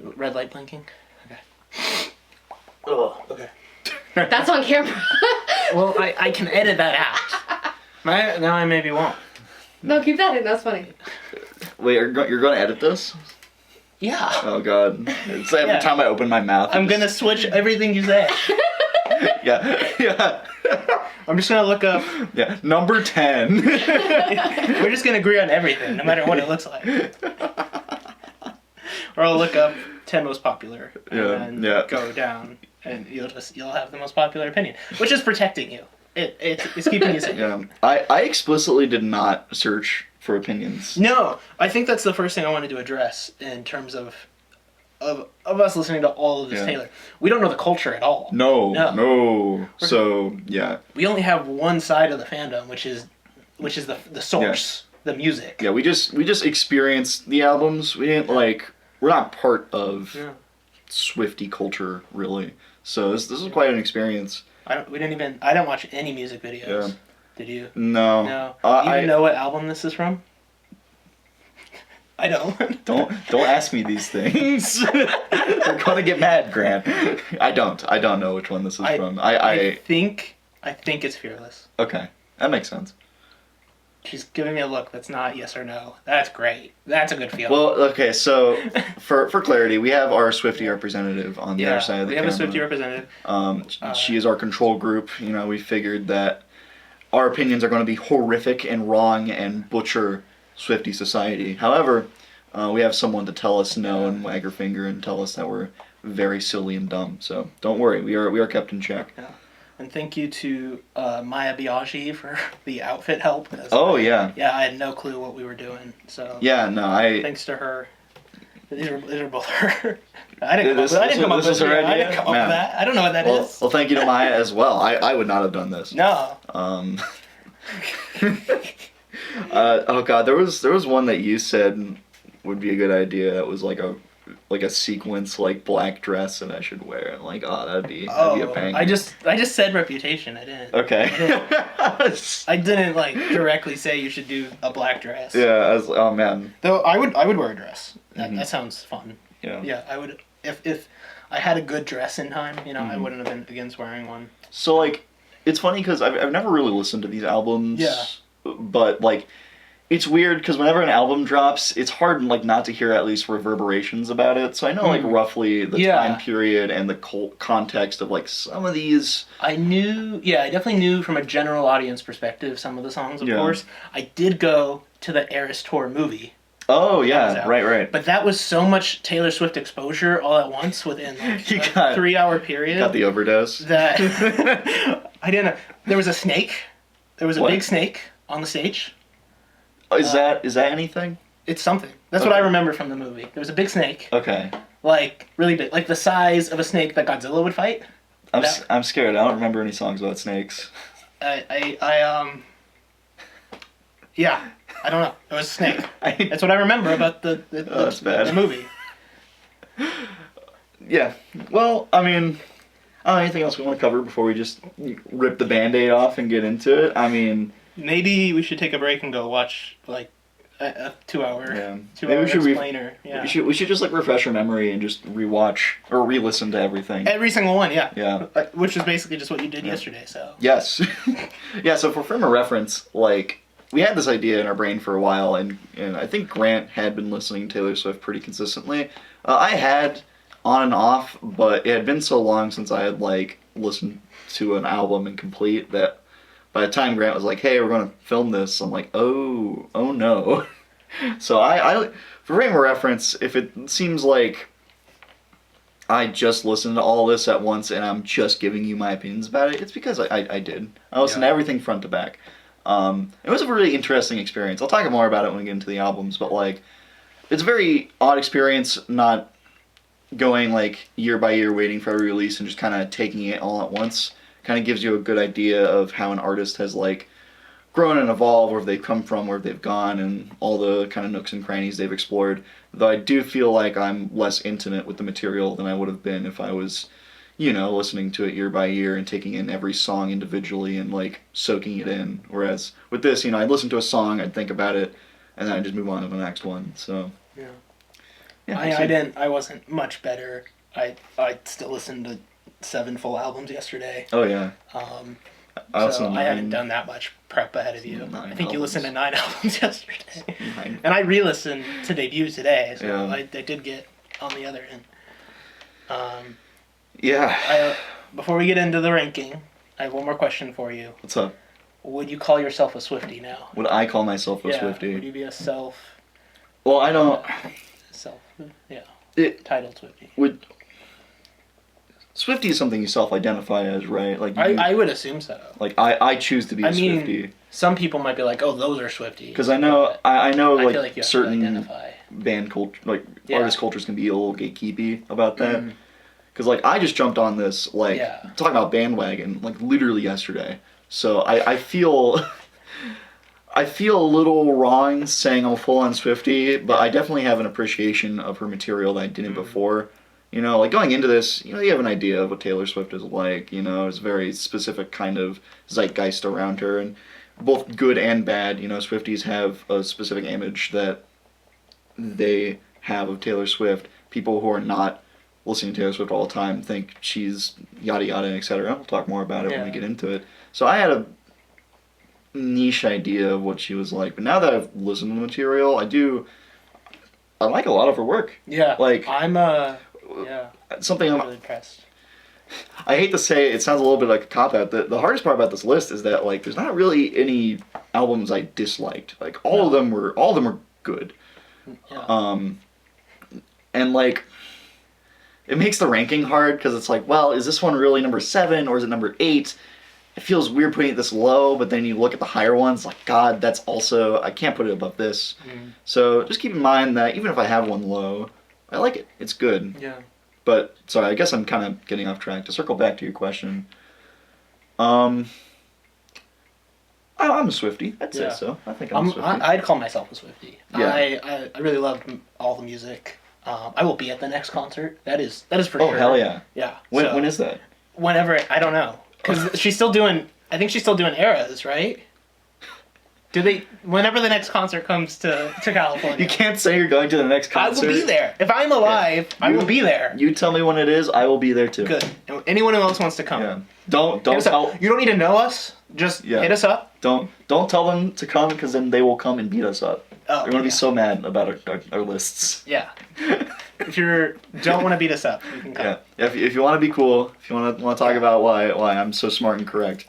Red light blinking. Okay. Oh, okay. That's on camera. Well, I can edit that out. Now I maybe won't. No, keep that in. That's funny. Wait, you're going to edit this? Yeah. Oh god. It's every time I open my mouth. I'm gonna switch everything you say. Yeah. I'm just gonna look up. Yeah. Number 10. We're just gonna agree on everything, no matter what it looks like. Or I'll look up 10 most popular and then go down, and you'll have the most popular opinion, which is protecting you. It's keeping you safe. Yeah. I explicitly did not search for opinions. No, I think that's the first thing I wanted to address in terms of us listening to all of this Taylor. We don't know the culture at all. No. So, yeah. We only have one side of the fandom, which is the source, the music. Yeah, we just experienced the albums. We didn't we're not part of Swiftie culture really. So this is quite an experience. I didn't watch any music videos. Yeah. Did you? No. No. Do you even know what album this is from? I don't. Don't ask me these things. They're gonna get mad, Grant. I don't know which one this is from. I think it's Fearless. Okay, that makes sense. She's giving me a look that's not yes or no. That's great. That's a good feeling. Well, okay, so for clarity, we have our Swiftie representative on the other side of the camera. We have a Swiftie representative. She is our control group. You know, we figured that our opinions are going to be horrific and wrong and butcher Swiftie society. However, we have someone to tell us no and wag her finger and tell us that we're very silly and dumb. So don't worry, we are kept in check. Yeah. And thank you to Maya Biaggi for the outfit help. Yeah. Yeah, I had no clue what we were doing. So yeah, no, thanks to her. These are both her. I didn't come up with that. I don't know what that is. Well, thank you to Maya as well. I would not have done this. No. Oh god, there was one that you said would be a good idea. That was like a sequence black dress that I should wear. And that'd be a banger. I just said Reputation. I didn't. Okay. I didn't directly say you should do a black dress. Yeah. Oh man. Though I would wear a dress. That sounds fun. Yeah. Yeah, I would if I had a good dress in time. I wouldn't have been against wearing one. So it's funny because I've never really listened to these albums. Yeah. But it's weird because whenever an album drops, it's hard not to hear at least reverberations about it. So I know roughly the time period and the context of some of these. I definitely knew from a general audience perspective some of the songs, of course. I did go to the Eras Tour movie. Oh yeah, right. But that was so much Taylor Swift exposure all at once within a 3-hour period. Got the overdose. That I didn't know. There was a snake. There was a big snake on the stage. Is that anything? It's something. That's what I remember from the movie. There was a big snake. Okay. Really big, the size of a snake that Godzilla would fight. I'm scared. I don't remember any songs about snakes. Yeah, I don't know. It was a snake. That's what I remember about the movie. Yeah. Well, I mean, anything else we want to cover before we just rip the Band-Aid off and get into it? I mean, maybe we should take a break and go watch a 2-hour. Yeah. Maybe we should explainer. Yeah. We should just refresh our memory and just rewatch or re-listen to everything. Every single one, yeah. Yeah. Which is basically just what you did yesterday. So. Yes. Yeah. So for frame of reference, we had this idea in our brain for a while, and I think Grant had been listening to Taylor Swift pretty consistently. I had on and off, but it had been so long since I had listened to an album in complete that by the time Grant was like, "Hey, we're going to film this," I'm like, "Oh no." So I for frame of reference, if it seems like I just listened to all this at once and I'm just giving you my opinions about it, it's because I did. I listened to everything front to back. It was a really interesting experience. I'll talk more about it when we get into the albums, but it's a very odd experience not going year by year waiting for every release and just kind of taking it all at once. Kind of gives you a good idea of how an artist has grown and evolved, where they've come from, where they've gone, and all the kind of nooks and crannies they've explored. Though I do feel like I'm less intimate with the material than I would have been if I was listening to it year by year and taking in every song individually and soaking it in. Whereas with this, I'd listen to a song, I'd think about it, and then I'd just move on to the next one. So yeah. Yeah, I wasn't much better. I still listened to 7 full albums yesterday. Oh yeah. So I haven't done that much prep ahead of you. I think you listened to 9 albums yesterday. 9. And I re-listened to Debut today, so Yeah. I did get on the other end. Yeah. Before we get into the ranking, I have one more question for you. What's up? Would you call yourself a Swiftie now? Would I call myself a Swiftie? Would you be a Well, I don't. titled Swiftie? Swiftie is something you self-identify as, right? Like I would assume so. Like I choose to be a Swiftie. Some people might be like, "Oh, those are Swifties." Because I know I know I like, feel like you have certain to identify. band culture, like artist cultures can be a little gatekeepy about that. Because like I just jumped on this talking about bandwagon like literally yesterday. So I feel I feel a little wrong saying I'm a full-on Swiftie, but I definitely have an appreciation of her material that I didn't before. You know, like going into this, you have an idea of what Taylor Swift is like. It's a very specific kind of zeitgeist around her, and both good and bad. Swifties have a specific image that they have of Taylor Swift. People who are not listening to Taylor Swift all the time think she's yada yada, etc. We'll talk more about it when we get into it. So I had a niche idea of what she was like, but now that I've listened to the material, I like a lot of her work. Yeah, like I'm something I'm really impressed. I hate to say it sounds a little bit like a cop-out. The hardest part about this list is that like there's not really any albums I disliked. Like all of them were good. Yeah. And like it makes the ranking hard because it's like, well, is this one really number 7 or is it number 8? It feels weird putting it this low, but then you look at the higher ones, like, God, that's also, I can't put it above this. So just keep in mind that even if I have one low, I like it. It's good. Yeah. But, sorry, I guess I'm kind of getting off track. To circle back to your question, I'm a Swiftie. I'd say so. I think I'm a Swiftie. I'd call myself a Swiftie. Yeah. I really love all the music. I will be at the next concert. That is for sure. Oh, hell yeah. Yeah. When is that? Whenever, I don't know. Because she's still doing, I think she's still doing Eras, right? Whenever the next concert comes to California. You can't say you're going to the next concert. I will be there. If I'm alive, I will be there. You tell me when it is, I will be there too. Good. And anyone who else wants to come. Yeah. Don't tell. You don't need to know us. Just hit us up. Don't tell them to come because then they will come and beat us up. Oh, They're going to be so mad about our lists. Yeah. If you don't want to beat us up, you can come. Yeah. If you want to be cool, if you want to talk about why I'm so smart and correct.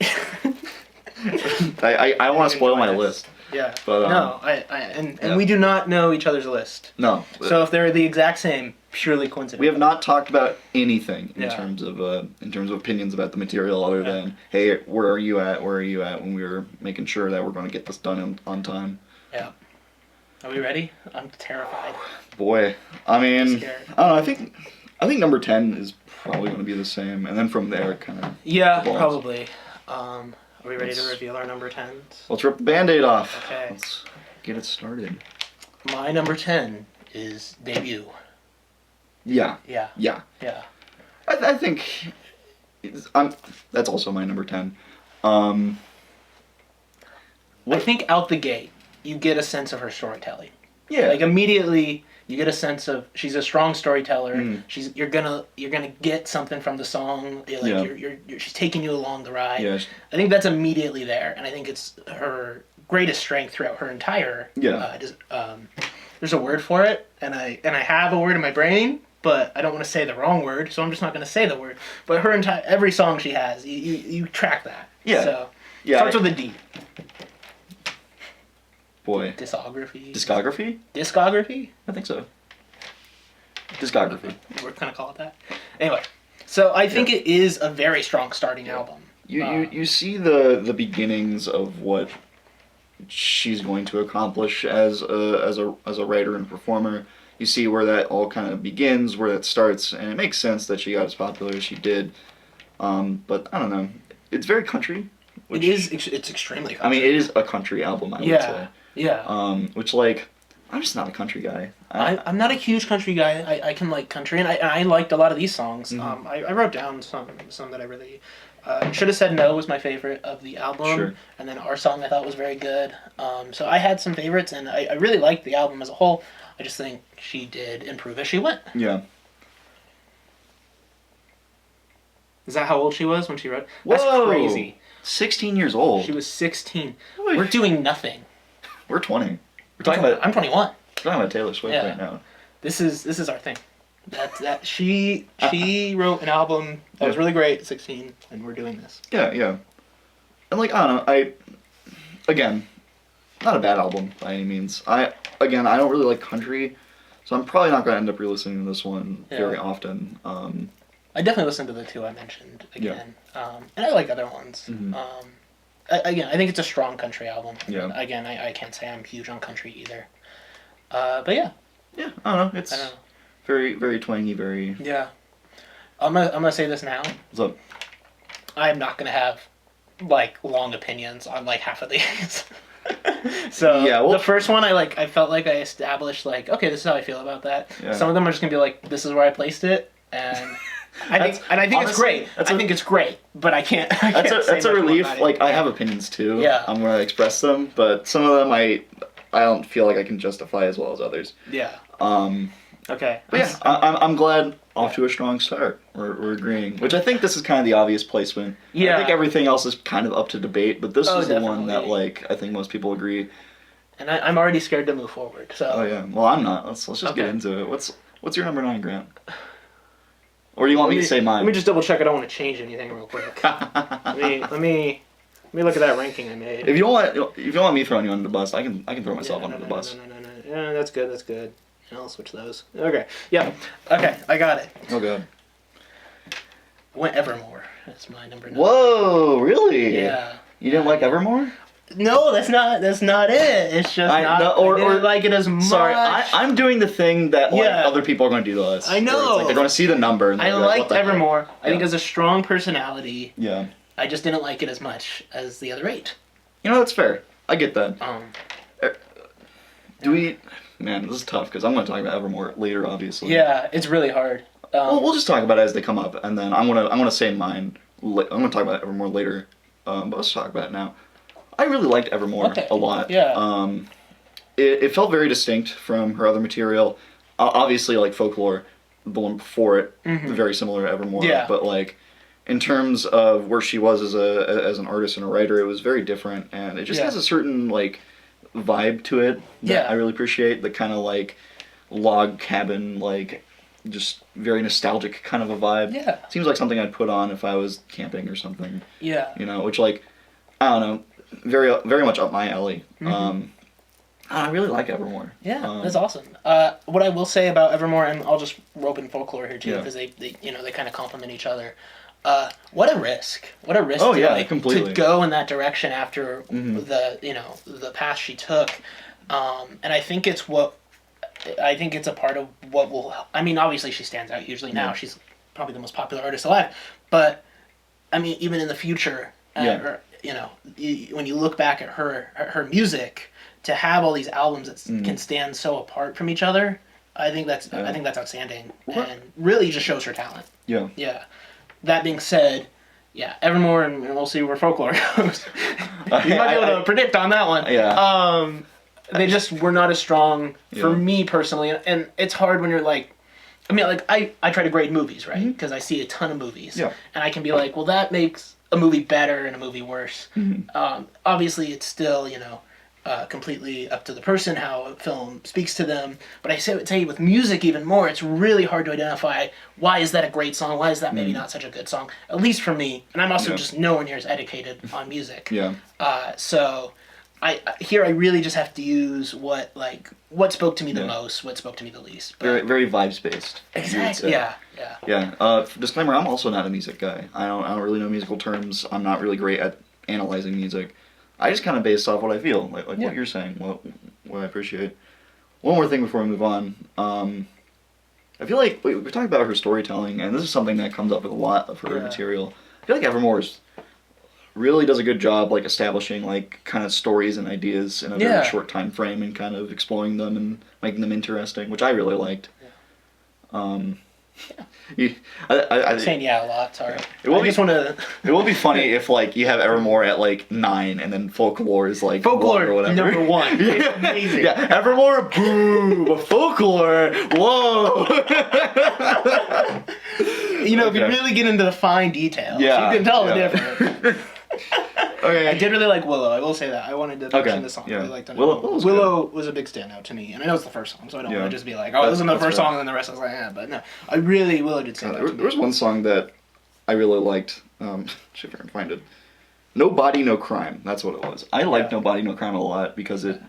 I want to spoil my list. Yeah. But, no, and we do not know each other's list. No. So if they're the exact same, purely coincidental. We have not talked about anything in terms of opinions about the material other than, hey, where are you at when we were making sure that we're going to get this done on time. Yeah. Are we ready? I'm terrified. Boy, I mean, I'm scared. I don't know. I think number 10 is probably going to be the same, and then from there, kind of. Yeah, probably. Are we ready to reveal our number 10s? Let's rip the Band-Aid off. Okay. Let's get it started. My number 10 is Debut. Yeah. Yeah. Yeah. Yeah. I think that's also my number 10. I think out the gate, you get a sense of her storytelling. Yeah. Like immediately, you get a sense of she's a strong storyteller. You're gonna get something from the song. She's taking you along the ride. Yeah. I think that's immediately there, and I think it's her greatest strength throughout her entire. There's a word for it, and I have a word in my brain, but I don't want to say the wrong word, so I'm just not going to say the word. But every song she has, you track that. Yeah. So starts with a D. Boy. Discography? Discography? I think so. Discography. We're going to call it that. Anyway, so I think it is a very strong starting album. You see the beginnings of what she's going to accomplish as a writer and performer. You see where that all kind of begins, where that starts, and it makes sense that she got as popular as she did. But I don't know. It's very country. It's extremely country. I mean, it is a country album, I would say. Yeah. Which, like, I'm just not a country guy. I'm not a huge country guy. I can like country, and I liked a lot of these songs. I wrote down some that I really... Should Have Said No was my favorite of the album. Sure. And then Our Song I thought was very good. So I had some favorites, and I really liked the album as a whole. I just think she did improve as she went. Yeah. Is that how old she was when she wrote? Whoa! That's crazy. 16 years old. She was 16. We're doing nothing. We're 20. We're talking about. I'm 21. We're talking about Taylor Swift Yeah. right now. This is our thing. That she wrote an album that was really great at 16, and we're doing this. Yeah, yeah. And like I don't know, again, not a bad album by any means. I don't really like country, so I'm probably not gonna end up re-listening to this one very often. I definitely listened to the two I mentioned again, and I like other ones. Mm-hmm. I think it's a strong country album. Yeah. Again, I can't say I'm huge on country either. But yeah. Yeah, I don't know. It's very, very twangy, very. Yeah. I'm gonna say this now. What's up? I'm not gonna have like long opinions on like half of these. So yeah, well, the first one I felt like I established like, okay, this is how I feel about that. Yeah. Some of them are just gonna be like, this is where I placed it, and I think honestly, it's great. I think it's great, but I can't. That's a relief. Like I have opinions too. Yeah. I'm gonna express them, but some of them I don't feel like I can justify as well as others. Yeah. Okay. But yeah, I'm glad off to a strong start. We're agreeing, which I think this is kind of the obvious placement. Yeah. I think everything else is kind of up to debate, but this is the one that definitely. like I think most people agree. And I'm already scared to move forward. So. Oh yeah. Well, I'm not. Let's just get into it. What's your number 9, Grant? Or do you want me to say mine? Let me just double check. I don't want to change anything real quick. let me look at that ranking I made. If you don't want me throwing you under the bus, I can throw myself under the bus. No. Yeah, that's good. That's good. I'll switch those. Okay. Yeah. Okay. I got it. Oh god. Went Evermore. That's my number 9. Whoa! Really? Yeah. You didn't like Evermore? No, that's not it. It's just I didn't like it as much. Sorry, I'm doing the thing that other people are going to do to us. I know. It's like they're going to see the number. And I liked Evermore. Yeah. I think it has a strong personality. Yeah. I just didn't like it as much as the other 8. You know, that's fair. I get that. Do we... Man, this is tough because I'm going to talk about Evermore later, obviously. Yeah, it's really hard. We'll just talk about it as they come up, and then I'm gonna say mine. I'm gonna talk about Evermore later, but let's talk about it now. I really liked Evermore a lot. Yeah. It felt very distinct from her other material. Obviously, like Folklore, the one before it, very similar to Evermore. Yeah. But like, in terms of where she was as an artist and a writer, it was very different, and it just has a certain like vibe to it that I really appreciate. The kind of like log cabin, like just very nostalgic kind of a vibe. Yeah. Seems like something I'd put on if I was camping or something. Yeah. You know, which like, I don't know, very very much up my alley. I really like Evermore. Yeah, that's awesome. What I will say about Evermore, and I'll just rope in Folklore here too, because they kind of complement each other. What a risk! What a risk! Completely. To go in that direction after the path she took, and I think it's a part of what will. I mean, obviously she stands out hugely now. She's probably the most popular artist alive, but I mean, even in the future, when you look back at her music, to have all these albums that can stand so apart from each other, I think that's outstanding, and really just shows her talent. Yeah. Yeah. That being said, Evermore, and we'll see where Folklore goes. You might be able to predict on that one. Yeah. They just were not as strong for me personally, and it's hard when you're like, I mean, like I try to grade movies, right? Because I see a ton of movies, and I can be like, well, that makes a movie better and a movie worse. Obviously, it's still completely up to the person how a film speaks to them. But I say with music even more, it's really hard to identify why is that a great song, why is that maybe not such a good song. At least for me, and I'm also just nowhere near as educated on music. Yeah. So I really just have to use what spoke to me the most, what spoke to me the least. But very very vibes based. Exactly. Yeah. Disclaimer: I'm also not a music guy. I don't really know musical terms. I'm not really great at analyzing music. I just kind of base off what I feel, like what you're saying, what I appreciate. One more thing before we move on. I feel like we're talking about her storytelling, and this is something that comes up with a lot of her material. I feel like Evermore's really does a good job, like establishing like kind of stories and ideas in a very short time frame, and kind of exploring them and making them interesting, which I really liked. I'm saying yeah a lot. Sorry. It will I just want to. It will be funny if like you have Evermore at like 9 and then Folklore is like 1 or whatever. Number 1. It's amazing. Yeah, Evermore, boo, but Folklore, whoa. You know, if you really get into the fine details, you can tell the difference. Okay. I did really like Willow. I will say that. I wanted to mention the song. Yeah. I really liked it. Willow was a big standout to me, and I know it's the first song, so I don't want to just be like, oh, That's- this is the that's first fair. song, and then the rest I was like, yeah. But no, Willow did stand out to me. There was one song that I really liked. See if I can find it. No Body, No Crime. That's what it was. I liked No Body, No Crime a lot because it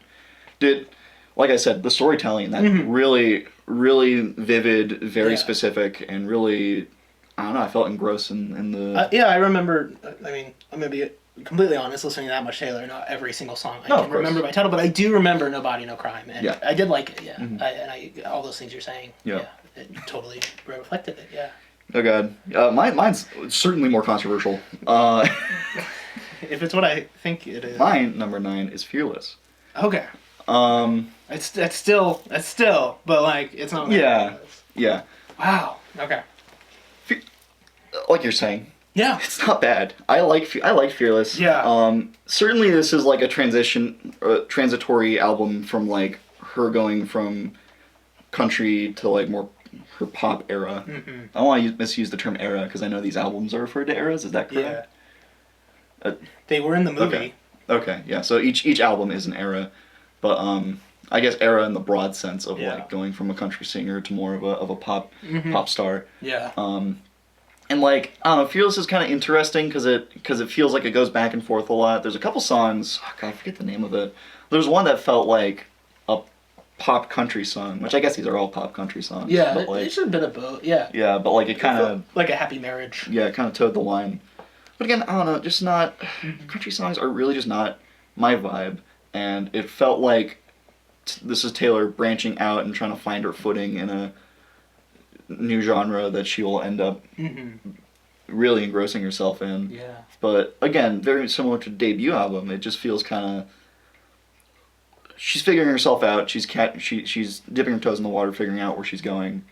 did, like I said, the storytelling in that really, really vivid, very specific, and really, I don't know, I felt engrossed in the... yeah, I remember, I mean, I'm going to be completely honest, listening to that much Taylor, not every single song I can remember by title, but I do remember No Body, No Crime, and I did like it, all those things you're saying, it totally reflected it, Oh god. Mine's certainly more controversial. If it's what I think it is. Mine, number 9, is Fearless. Okay. That's still, but like, it's not. Yeah. Wow. Okay. Like you're saying. Yeah. It's not bad. I like Fearless. Yeah. Certainly this is like a transitory album from like her going from country to like more her pop era. Mm-hmm. I don't want to misuse the term era because I know these albums are referred to eras. Is that correct? Yeah. They were in the movie. Okay. Yeah. So each album is an era, but I guess era in the broad sense of like going from a country singer to more of a pop star. Yeah. And like I don't know, Fearless is kind of interesting because it feels like it goes back and forth a lot. There's a couple songs. Oh God, I forget the name of it. There's one that felt like a pop country song, which I guess these are all pop country songs. Yeah, but like, it's a bit of both. Yeah. Yeah, but like it kind of like a happy marriage. Yeah, it kind of towed the line. But again, I don't know, just not country songs are really just not my vibe, and it felt like this is Taylor branching out and trying to find her footing in a new genre that she will end up really engrossing herself in. Yeah. But again, very similar to the debut album. It just feels kind of she's figuring herself out. She's dipping her toes in the water, figuring out where she's going.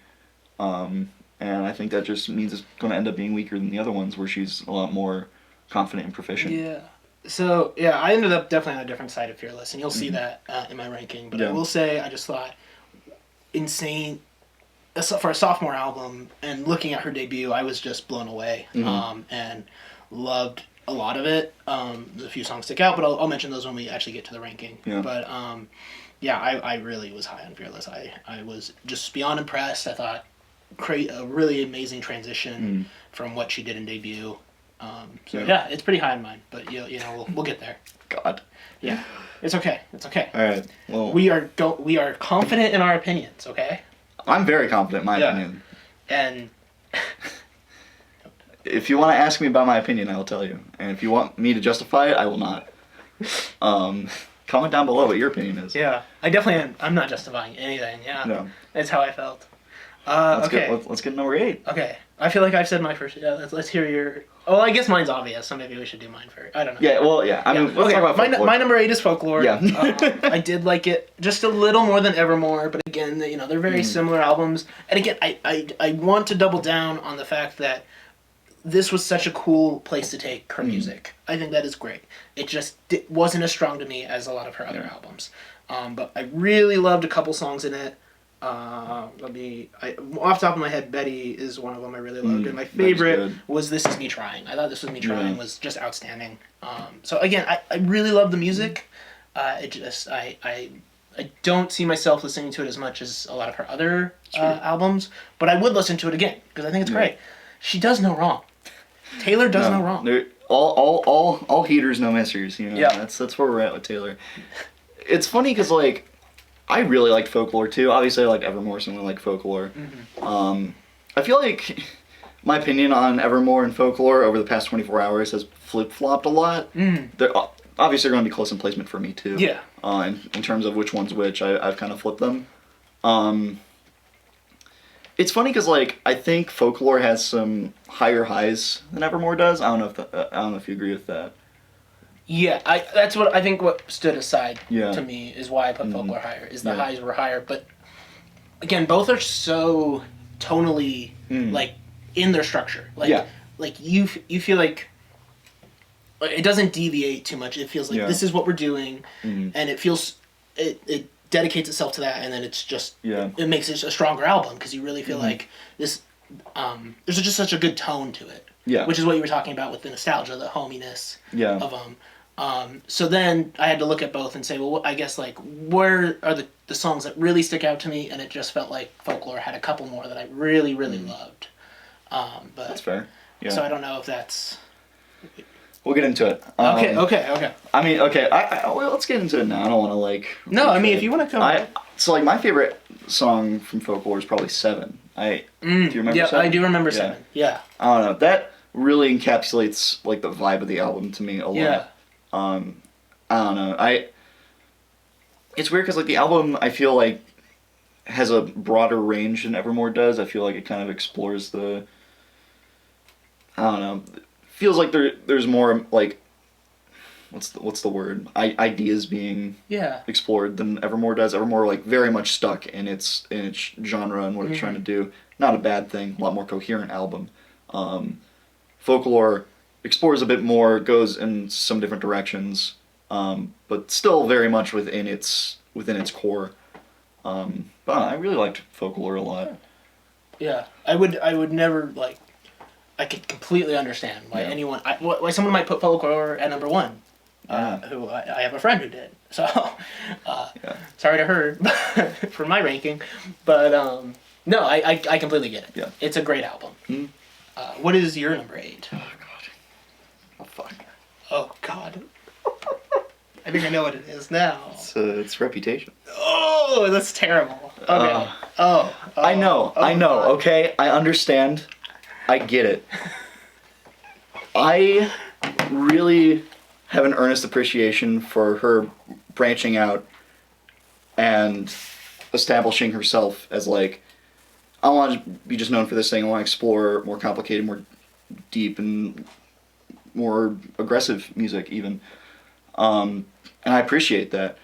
And I think that just means it's going to end up being weaker than the other ones, where she's a lot more confident and proficient. Yeah. So yeah, I ended up definitely on a different side of Fearless, and you'll see that in my ranking. But I will say, I just thought insane. For a sophomore album, and looking at her debut, I was just blown away, and loved a lot of it. There's a few songs stick out, but I'll mention those when we actually get to the ranking. Yeah. But I really was high on Fearless. I was just beyond impressed. I thought a really amazing transition from what she did in debut. Yeah, it's pretty high on mine, but we'll get there. God. Yeah, it's okay. It's okay. All right. Well, we are confident in our opinions. Okay. I'm very confident in my opinion. And if you want to ask me about my opinion, I will tell you. And if you want me to justify it, I will not. Comment down below what your opinion is. Yeah, I definitely am. I'm not justifying anything. Yeah, no. That's how I felt. Let's get number 8. Okay, I feel like I've said my first. Yeah, let's hear your. Oh, I guess mine's obvious, so maybe we should do mine first. I don't know. Yeah, well, yeah. I mean, let's talk about Folklore. My number 8 is Folklore. Yeah. I did like it just a little more than Evermore, but again, they're very similar albums. And again, I want to double down on the fact that this was such a cool place to take her music. I think that is great. It just wasn't as strong to me as a lot of her other albums. But I really loved a couple songs in it. Off the top of my head, Betty is one of them I really loved, and my favorite was This Is Me Trying. I thought This Was Me Trying was just outstanding. So again, I really love the music. I don't see myself listening to it as much as a lot of her other albums, but I would listen to it again because I think it's great. She does no wrong. Taylor does no wrong. All heaters, no missers. That's where we're at with Taylor. It's funny because like, I really liked Folklore too. Obviously, I like Evermore, so I like Folklore. I feel like my opinion on Evermore and Folklore over the past 24 hours has flip-flopped a lot. They're obviously going to be close in placement for me too. Yeah. In terms of which one's which, I've kind of flipped them. It's funny because like I think Folklore has some higher highs than Evermore does. I don't know if you agree with that. Yeah, that's what I think. What stood aside to me is why I put Folklore higher. Is the highs were higher, but again, both are so tonally like in their structure. Like, Yeah. like you feel like it doesn't deviate too much. It feels like this is what we're doing, and it feels it dedicates itself to that, and then it's just it makes it a stronger album because you really feel like this. There's just such a good tone to it. Yeah. Which is what you were talking about with the nostalgia, the hominess of them. So then I had to look at both and say, well, I guess like where are the songs that really stick out to me? And it just felt like Folklore had a couple more that I really, really loved. But that's fair. Yeah. So I don't know if that's. We'll get into it. Okay. I mean, okay. Well, let's get into it now. I don't want to like. No, I mean if you want to come. So like my favorite song from Folklore is probably Seven. Do you remember? Yeah, Seven? I do remember Seven. Yeah. I don't know. That really encapsulates like the vibe of the album to me a lot. Yeah. I don't know. It's weird because like the album I feel like has a broader range than Evermore does. I feel like it kind of explores I don't know. Feels like there's more like what's the word? Ideas being explored than Evermore does. Evermore like very much stuck in its genre and what it's trying to do. Not a bad thing. A lot more coherent album. Folklore explores a bit more, goes in some different directions, but still very much within its core. But I really liked Folklore a lot. Yeah, I would never like. I could completely understand why why someone might put Folklore at number one. Who I have a friend who did. So, sorry to her for my ranking, but no, I completely get it. Yeah, it's a great album. Mm-hmm. What is your number 8? Oh God. Oh fuck. Oh God. I think I know what it is now. It's Reputation. Oh, that's terrible. Okay. I know. God. Okay, I understand. I get it. I really have an earnest appreciation for her branching out and establishing herself as like, I want to be just known for this thing. I want to explore more complicated, more deep, and more aggressive music even. And I appreciate that.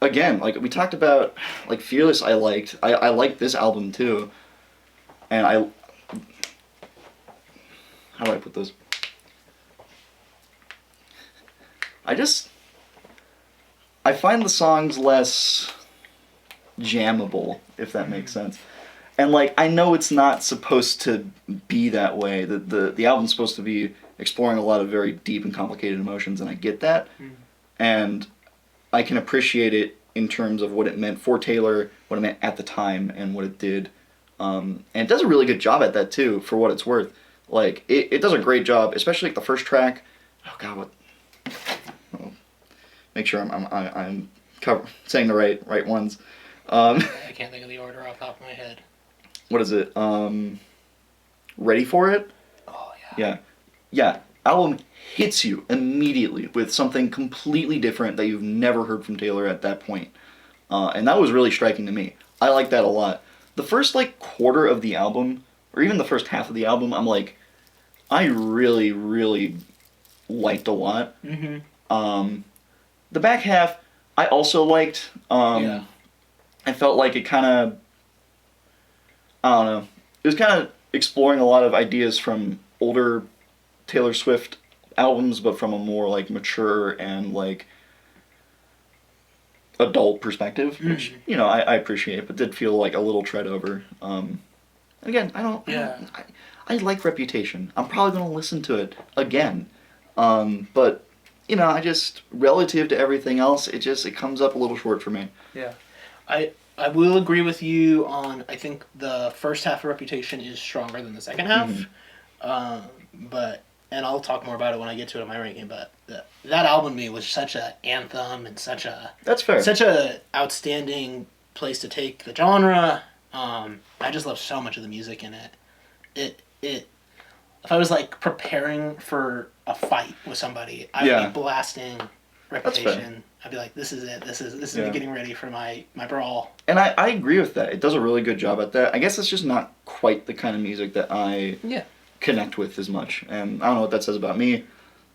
Again, like we talked about, like Fearless I liked. I liked this album too. And how do I put this? I find the songs less jammable, if that makes sense. And like, I know it's not supposed to be that way. The album's supposed to be exploring a lot of very deep and complicated emotions, and I get that. And I can appreciate it in terms of what it meant for Taylor, what it meant at the time, and what it did. And it does a really good job at that too, for what it's worth. Like, it does a great job, especially like the first track. Oh God, what? Oh, make sure I'm saying the right ones. I can't think of the order off the top of my head. What is it? Ready for It? Oh yeah. Yeah. Album hits you immediately with something completely different that you've never heard from Taylor at that point. And that was really striking to me. I like that a lot. The first like quarter of the album, or even the first half of the album, I'm like, I really, really liked a lot. Mm-hmm. The back half, I also liked. I felt like it kind of, I don't know, it was kind of exploring a lot of ideas from older Taylor Swift albums, but from a more like mature and like adult perspective, which I appreciate, but did feel like a little tread over. Again, I like Reputation. I'm probably gonna listen to it again, but I just, relative to everything else, it comes up a little short for me. Yeah, I will agree with you on. I think the first half of Reputation is stronger than the second half, and I'll talk more about it when I get to it in my ranking. But that album to me was such an anthem and such a outstanding place to take the genre. I just love so much of the music in it. If I was like preparing for a fight with somebody, I would be blasting Reputation. I'd be like, this is it. This is me getting ready for my brawl. And I agree with that. It does a really good job at that. I guess it's just not quite the kind of music that I connect with as much. And I don't know what that says about me,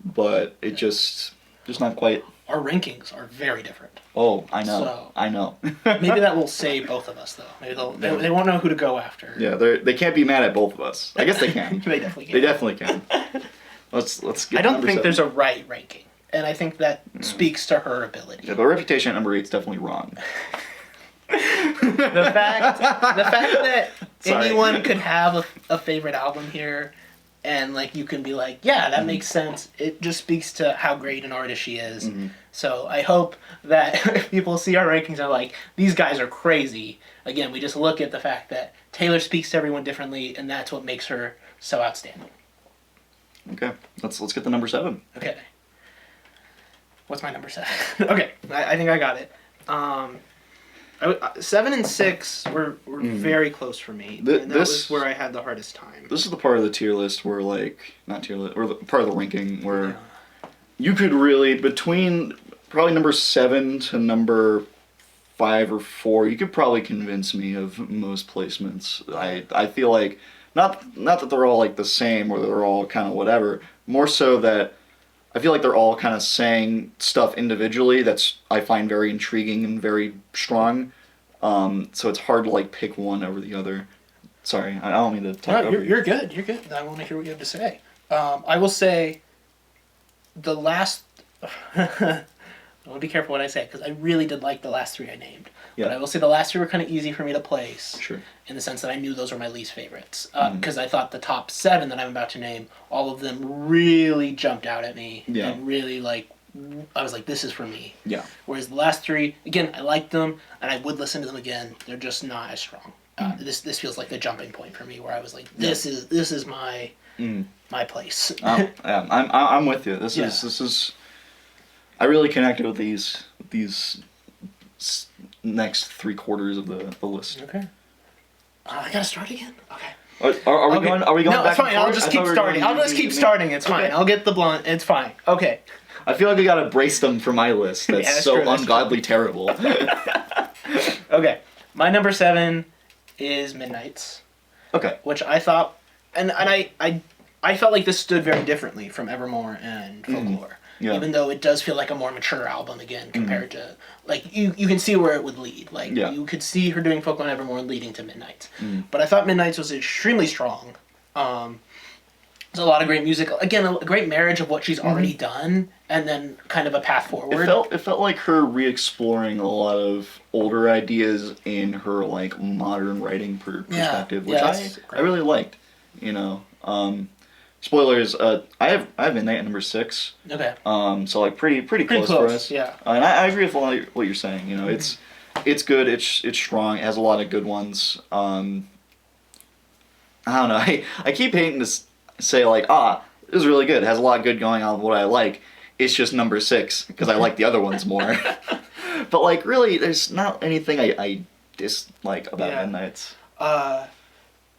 but it just not quite. our rankings are very different. Oh, I know. So- I know. Maybe that will save both of us, though. Maybe they won't know who to go after. Yeah, they can't be mad at both of us. I guess they can. They definitely can. They definitely can. Let's get. I don't number think 7. there's a right ranking, and I think that speaks to her ability. Yeah, but Reputation at number 8 is definitely wrong. The fact that Sorry. anyone could have a favorite album here, and like you can be like, yeah, that makes sense. It just speaks to how great an artist she is. So I hope that if people see our rankings and are like, these guys are crazy. Again, we just look at the fact that Taylor speaks to everyone differently, and that's what makes her so outstanding. Okay, let's get the number 7. Okay. What's my number 7? Okay, I think I got it. 7 and 6 were very close for me. And that was where I had the hardest time. This is the part of the tier list where, like, not tier list, or the part of the ranking where you could really, between probably number 7 to number 5 or 4, you could probably convince me of most placements. I feel like, not that they're all like the same or they're all kind of whatever, more so that I feel like they're all kind of saying stuff individually that's I find very intriguing and very strong. So it's hard to like pick one over the other. Sorry, I don't mean to talk over you. You're good. You're good. I want to hear what you have to say. I will say the last... I want to be careful what I say, because I really did like the last 3 I named. Yeah. But I will say the last 3 were kind of easy for me to place. Sure. In the sense that I knew those were my least favorites. Because I thought the top 7 that I'm about to name, all of them really jumped out at me. Yeah. And really, like, I was like, this is for me. Yeah. Whereas the last 3, again, I liked them, and I would listen to them again. They're just not as strong. This feels like the jumping point for me, where I was like, this is my my place. Yeah, I'm with you. This is. I really connected with these next 3/4 of the list. Okay. I gotta start again. Okay. Are we going? Are we going No, back? it's fine. I'll just keep starting. I'll just keep starting. It's fine. Okay. I'll get the blunt. It's fine. Okay. I feel like we gotta brace them for my list. That's Yeah, that's so true, that's ungodly terrible. Okay. My number 7 is Midnight's, Okay. which I thought, and I felt like this stood very differently from Evermore and Folklore. Yeah. Even though it does feel like a more mature album again compared to, like, you can see where it would lead. Like, you could see her doing Folklore and Evermore leading to Midnight's. But I thought Midnight's was extremely strong. There's a lot of great music. Again, a great marriage of what she's already done, and then kind of a path forward. It felt like her re-exploring a lot of older ideas in her like modern writing perspective, which I really liked. You know, spoilers. I have Midnight at number 6. Okay. So like pretty close for us. Yeah. And I agree with what you're saying. You know, it's good. It's strong. It has a lot of good ones. I don't know. I keep hating to say like, it was really good. It has a lot of good going on. What I like, it's just number 6 because I like the other ones more. But like, really, there's not anything I dislike about Midnight's.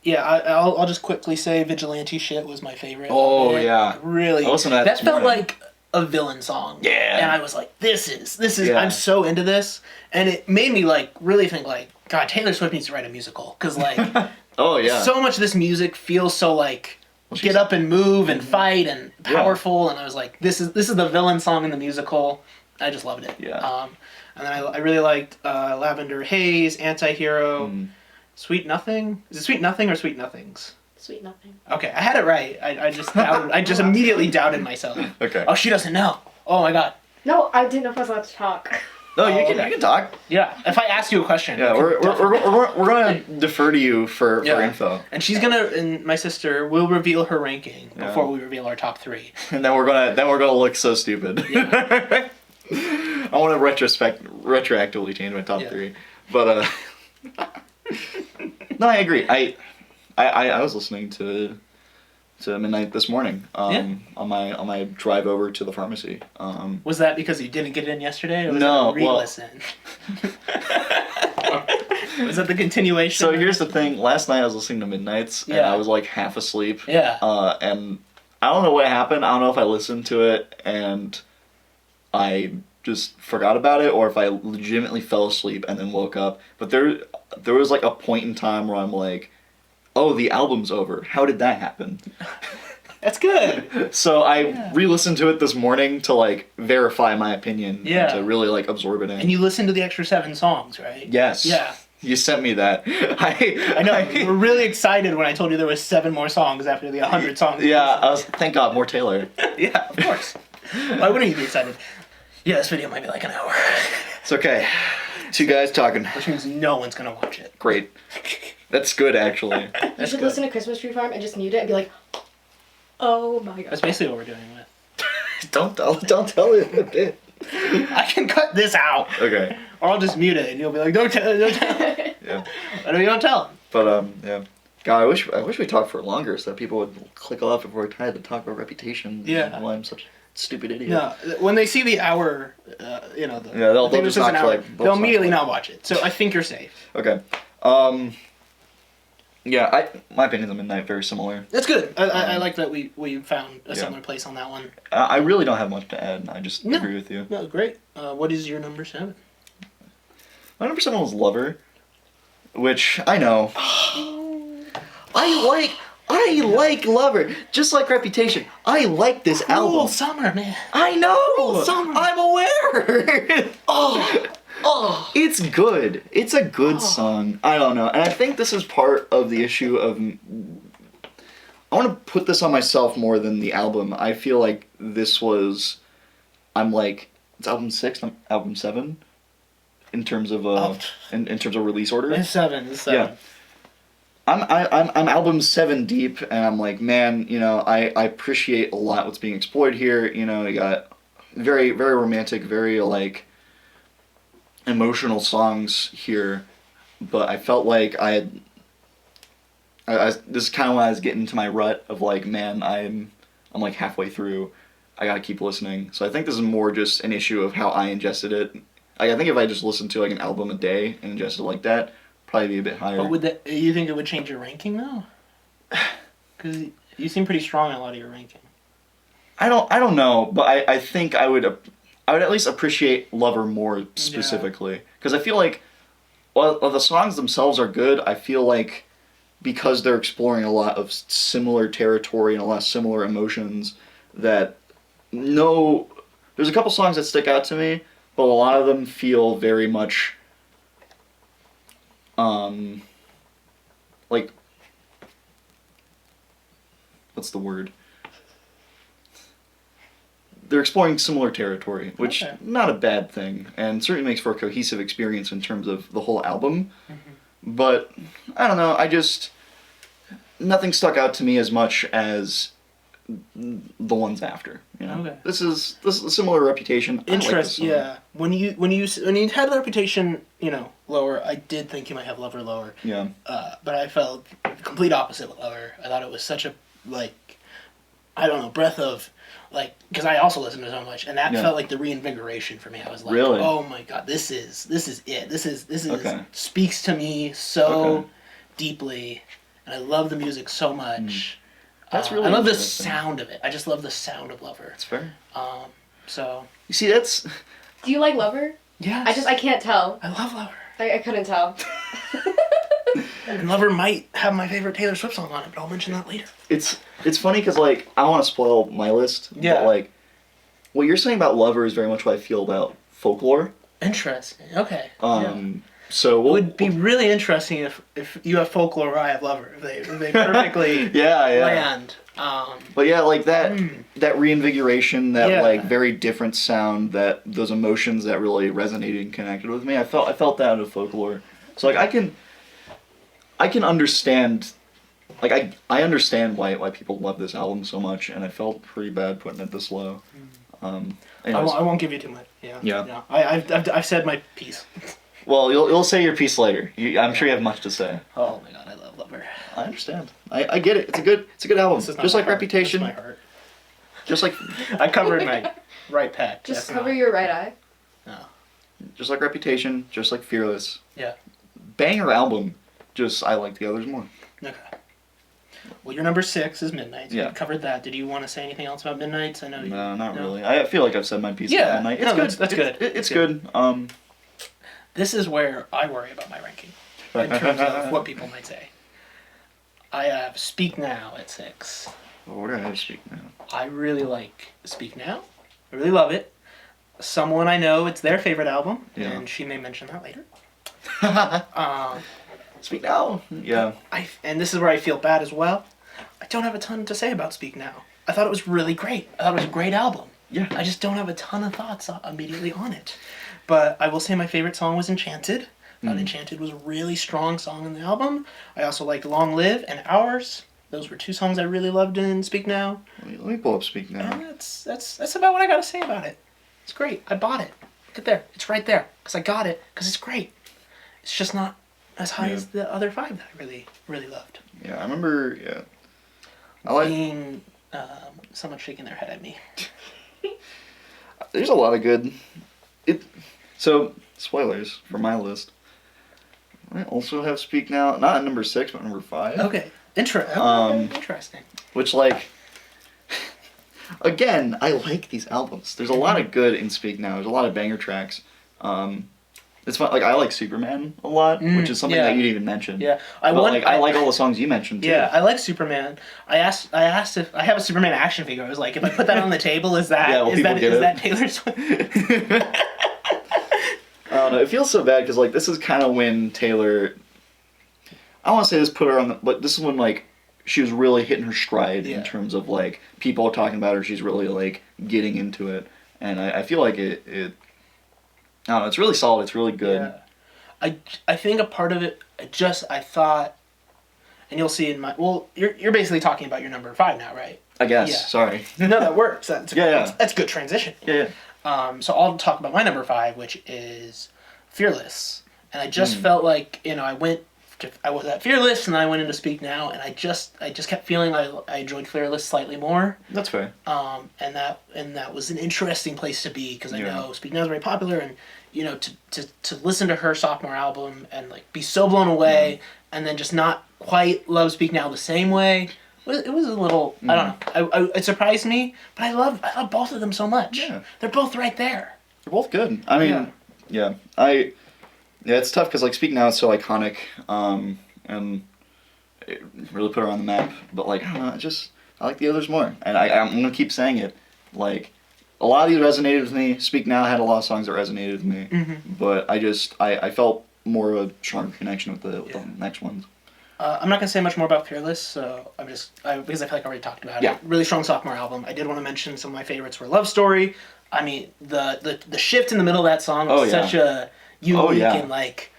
Yeah, I'll just quickly say Vigilante Shit was my favorite. Oh, yeah. Really. I listened to that this felt morning. like a villain song. Yeah. And I was like, this is Yeah. I'm so into this. And it made me like really think like, God, Taylor Swift needs to write a musical. Because like, oh yeah, so much of this music feels so like, get up and move and fight and powerful. And I was like, this is the villain song in the musical. I just loved it. Yeah. And then I really liked Lavender Haze, Antihero, Sweet Nothing. Is it Sweet Nothing or Sweet Nothings? Sweet Nothing. Okay, I had it right. I just doubted, I just immediately doubted myself. Okay. Oh, she doesn't know. Oh my God. No, I didn't know if I was allowed to talk. No, you can talk. Yeah. If I ask you a question. Yeah, we're gonna defer to you for info. And she's and my sister will reveal her ranking before we reveal our top 3. And then we're gonna look so stupid. Yeah. I want to retroactively change my top 3, but no, I agree. I was listening to Midnight this morning on my drive over to the pharmacy. Was that because you didn't get in yesterday, or was no, that a re-listen? Was that the continuation? So here's the thing. Last night I was listening to Midnight's and I was like half asleep. Yeah. And I don't know what happened. I don't know if I listened to it and I just forgot about it or if I legitimately fell asleep and then woke up. But there was like a point in time where I'm like, oh, the album's over. How did that happen? That's good. So I re-listened to it this morning to like verify my opinion. Yeah. And to really like absorb it in. And you listened to the extra 7 songs, right? Yes. Yeah. You sent me that. I know. You were really excited when I told you there was 7 more songs after the 100 songs. Yeah. Thank God, more Taylor. Yeah, of course. Why wouldn't you be excited? Yeah, this video might be like an hour. It's okay. 2 guys talking. Which means no one's gonna watch it. Great. That's good, actually. You should listen to Christmas Tree Farm and just mute it and be like, oh my god. That's basically what we're doing with. Don't tell it a bit. I can cut this out. Okay. Or I'll just mute it and you'll be like, don't tell. Yeah. But we don't tell them. But yeah. God, I wish we talked for longer so that people would click off if we're tired to talk about reputation. Yeah. And why I'm such a stupid idiot. No, when they see the hour, they'll thing just is an not hour, click. they'll immediately not watch it. So I think you're safe. Okay. Yeah, my opinions on Midnight very similar. That's good. I like that we found a similar place on that one. I really don't have much to add. I just agree with you. No, great. What is your number 7? My number 7 was Lover, which I know. I like Lover, just like Reputation. I like this album. Summer, man. I know. Summer. I'm aware. It's good. It's a good song. I don't know, and I think this is part of the issue of. I want to put this on myself more than the album. I feel like this was. I'm like, it's album 6, I'm album 7, in terms of in terms of release order. It's 7. Yeah. I'm album 7 deep, and I'm like, man, I appreciate a lot what's being explored here. You got very, very romantic, very like emotional songs here, but I felt like I this is kind of when I was getting into my rut of like, man, I'm like halfway through. I gotta keep listening. So I think this is more just an issue of how I ingested it. I think if I just listened to like an album a day and ingested it like that, probably be a bit higher. But you think it would change your ranking though? Because you seem pretty strong in a lot of your ranking. I don't know, but I think I would at least appreciate Lover more specifically, because I feel like while the songs themselves are good, I feel like because they're exploring a lot of similar territory and a lot of similar emotions, that there's a couple songs that stick out to me, but a lot of them feel very much like, what's the word? They're exploring similar territory, which not a bad thing, and certainly makes for a cohesive experience in terms of the whole album. Mm-hmm. But I don't know, nothing stuck out to me as much as the ones after. Okay. This is a similar Reputation. Interesting. Yeah. When you had the Reputation, lower, I did think you might have Lover lower. Yeah. But I felt complete opposite with Lover. I thought it was such a breath of because I also listened to so much, and that felt like the reinvigoration for me. I was like, really? Oh my god, this is it. This is speaks to me so deeply, and I love the music so much. That's really I love the sound of it. I just love the sound of Lover. That's fair. So you see, that's. Do you like Lover? Yes. I can't tell. I love Lover. I couldn't tell. And Lover might have my favorite Taylor Swift song on it, but I'll mention that later. It's funny because I want to spoil my list. Yeah. But what you're saying about Lover is very much what I feel about Folklore. Interesting. Okay. So it would be really interesting if you have Folklore or I have Lover. If they perfectly land. But that reinvigoration, that very different sound, that those emotions that really resonated and connected with me. I felt that out of Folklore. So I can understand. I understand why people love this album so much, and I felt pretty bad putting it this low. I won't give you too much. Yeah. I've said my piece. Well, you'll say your piece later. I'm sure you have much to say. Oh my god, I love Lover. I understand. I get it. It's a good album. Just like Reputation. This is my heart. Just like I covered my right pec. Just cover your right eye. No. Just like Reputation. Just like Fearless. Yeah. Banger album. Just I like the others more. Okay. Well, your number 6 is Midnight. Yeah. You covered that. Did you want to say anything else about Midnight? I know you. No, not really. I feel like I've said my piece about Midnight. It's good. That's good. It's good. This is where I worry about my ranking in terms of what people might say. I have Speak Now at 6. what do I have Speak Now? I really like Speak Now. I really love it. Someone I know, it's their favorite album, and she may mention that later. Speak Now. Yeah. And this is where I feel bad as well. I don't have a ton to say about Speak Now. I thought it was really great. I thought it was a great album. Yeah. I just don't have a ton of thoughts immediately on it. But I will say my favorite song was Enchanted. Enchanted was a really strong song in the album. I also liked Long Live and Hours. Those were two songs I really loved in Speak Now. Let me pull up Speak Now. And that's about what I gotta say about it. It's great. I bought it. Look at there. It's right there. Because I got it. Because it's great. It's just not as high as the other 5 that I really, really loved. Yeah, I remember, yeah. I like... Being, someone shaking their head at me. There's a lot of good... So, spoilers for my list. I also have Speak Now, not at number 6, but number 5. Okay. Interesting. Which, like... Again, I like these albums. There's a lot of good in Speak Now. There's a lot of banger tracks. It's fun. Like, I like Superman a lot, which is something that you didn't even mention. Yeah, I like all the songs you mentioned too. Yeah, I like Superman. I asked if I have a Superman action figure. I was like, if I put that on the table, is that is that Taylor Swift? I don't know. It feels so bad because like this is kind of when Taylor. I don't want to say this put her on, but this is when like she was really hitting her stride in terms of like people talking about her. She's really like getting into it, and I feel like it I don't know, it's really solid, it's really good. Yeah. I think a part of it, I thought, and you'll see in my, well, you're basically talking about your number 5 now, right? I guess, sorry. No, that works. That's a good transition. Yeah. So I'll talk about my number 5, which is Fearless. And I just felt like, I was at Fearless and then I went into Speak Now, and I just kept feeling I enjoyed Fearless slightly more. That's fair. And that was an interesting place to be, because I know Speak Now is very popular, and to listen to her sophomore album and like be so blown away, and then just not quite love Speak Now the same way. It was a little, I don't know. It surprised me, but I love both of them so much. Yeah. They're both right there. They're both good. I mean, it's tough because like Speak Now is so iconic, and it really put her on the map. But like, I don't know, I like the others more, and I'm gonna keep saying it. Like, a lot of these resonated with me. Speak Now had a lot of songs that resonated with me, but I felt more of a stronger connection with the next ones. I'm not gonna say much more about Fearless, so because I feel like I already talked about it. Really strong sophomore album. I did want to mention some of my favorites were Love Story. I mean, the shift in the middle of that song was such a unique and like,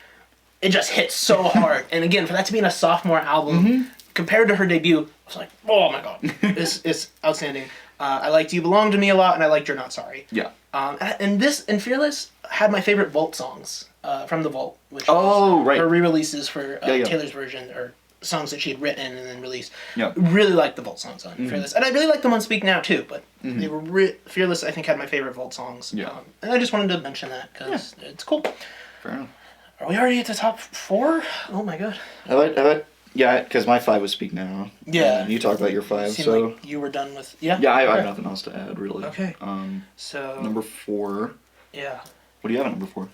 it just hit so hard. And again, for that to be in a sophomore album compared to her debut, I was like, oh my god, it's outstanding. I liked You Belong to Me a lot, and I liked You're Not Sorry. Yeah. And Fearless had my favorite Vault songs from the Vault, which was her re-releases for Taylor's version, or songs that she had written and then released. Yeah. Really liked the Vault songs on Fearless, and I really liked them on Speak Now too. But they were Fearless. I think had my favorite Vault songs. Yeah. And I just wanted to mention that because it's cool. Fair enough. Are we already at the top 4? Oh my god. Yeah, because my 5 was Speak Now. Yeah. And you talked about your 5, so... Like you were done with... Yeah? Yeah, I have nothing else to add, really. Okay. So... Number 4. Yeah. What do you have at number 4?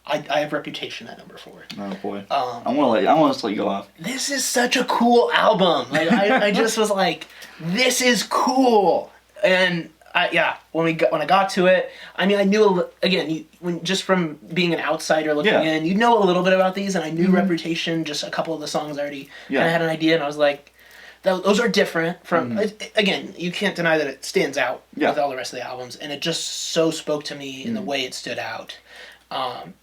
I have Reputation at number 4. Oh, boy. I want to let you go off. This is such a cool album. Like, I just was like, this is cool. And... when I got to it, I mean, I knew just from being an outsider looking in, you know a little bit about these, and I knew Reputation. Just a couple of the songs I already kind of had an idea, and I was like, those are different from. Again, you can't deny that it stands out with all the rest of the albums, and it just so spoke to me in the way it stood out.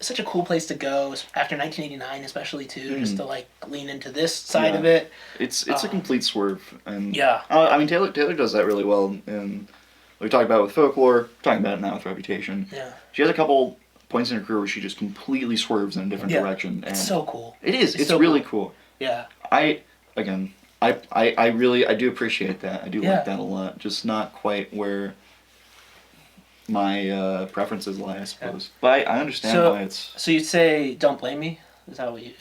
Such a cool place to go after 1989, especially too, just to like lean into this side of it. It's a complete swerve, and I mean Taylor does that really well, and. We talked about it with Folklore, talking about it now with Reputation. Yeah. She has a couple points in her career where she just completely swerves in a different direction. And it's so cool. It is. It's so really cool. Yeah. I do appreciate that. I do like that a lot. Just not quite where my preferences lie, I suppose. But I understand why it's... So you'd say Don't Blame Me? Is that what you...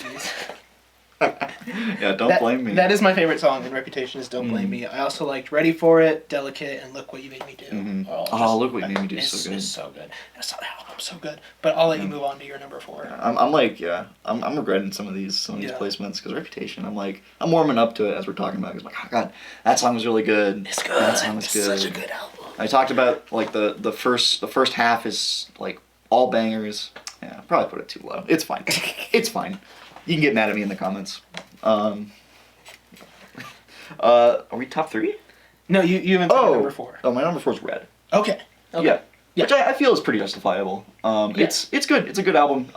Yeah, Don't Blame Me. That is my favorite song in Reputation is Don't Blame Me. I also liked Ready for It, Delicate, and Look What You Made Me Do. Look What You Made Me Do is so good. It's so good. That album's so good. But I'll let you move on to your number 4. I'm regretting some of these placements because Reputation. I'm warming up to it as we're talking about it. It's like, oh god, that song was really good. It's good. That song was good. Such a good album. I talked about like the first half is like all bangers. Yeah, I probably put it too low. It's fine. It's fine. You can get mad at me in the comments. Are we top 3? No, you haven't said number 4. Oh, my number 4 is Red. Okay. Yeah. Which I feel is pretty justifiable. It's good. It's a good album.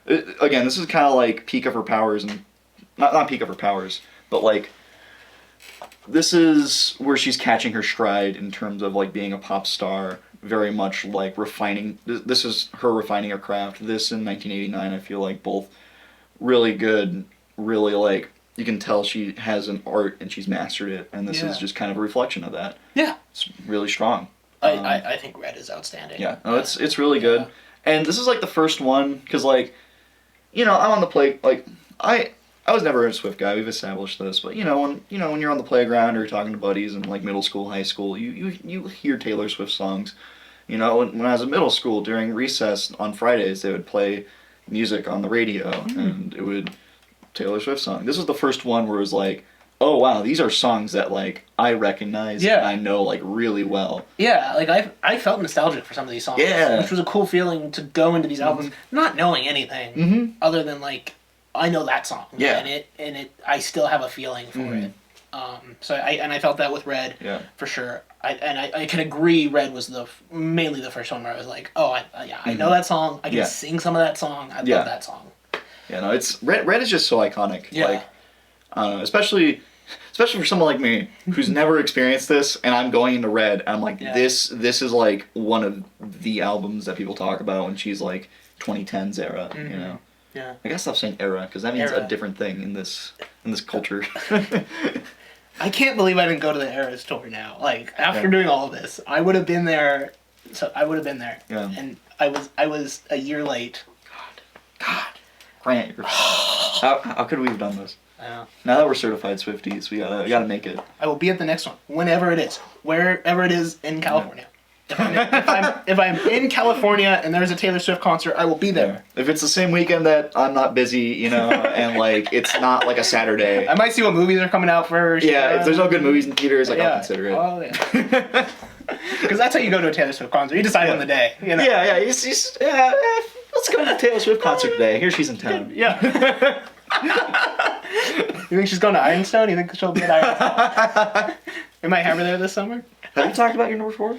Again, this is kind of like peak of her powers, and not peak of her powers, but like this is where she's catching her stride in terms of like being a pop star. Very much like refining. This is her refining her craft. This in 1989, I feel like both really good. Really like you can tell she has an art and she's mastered it, and this is just kind of a reflection of that. Yeah, it's really strong. I think Red is outstanding. Yeah, no, it's really good, and this is like the first one because like, I'm on the play like I was never a Swift guy. We've established this, but when you're on the playground or you're talking to buddies in like middle school, high school, you hear Taylor Swift songs. When I was in middle school during recess on Fridays, they would play music on the radio, and it would Taylor Swift song. This was the first one where it was like, oh wow, these are songs that like I recognize and I know like really well. Yeah, like I felt nostalgic for some of these songs. Yeah, which was a cool feeling to go into these albums not knowing anything other than like I know that song. Yeah, and it I still have a feeling for it. So I felt that with Red. Yeah, for sure. I can agree. Red was mainly the first one where I was like, oh I know that song. I can sing some of that song. I love that song. Yeah, no, it's Red is just so iconic. Yeah. Like, I don't know, especially for someone like me who's never experienced this, and I'm going into Red, and I'm like, this is like one of the albums that people talk about when she's like 2010s era, Yeah. I gotta stop saying era because that means a different thing in this culture. I can't believe I didn't go to the Eras tour now. Like after doing all of this, I would have been there. So I would have been there. Yeah. And I was a year late. God. Grant, how could we have done this? I know. Now that we're certified Swifties, we gotta make it. I will be at the next one, whenever it is, wherever it is in California. If I'm in California and there's a Taylor Swift concert, I will be there. If it's the same weekend that I'm not busy, and like it's not like a Saturday. I might see what movies are coming out first. Yeah, if there's no good movies in theaters, like I'll consider it. Oh yeah. Because that's how you go to a Taylor Swift concert. You decide on the day. Yeah. Let's go to the Taylor Swift concert today. Here she's in town. Yeah. You think she's going to Ironstone? You think she'll be at Ironstone? We might have her there this summer. Have you talked about your number 4?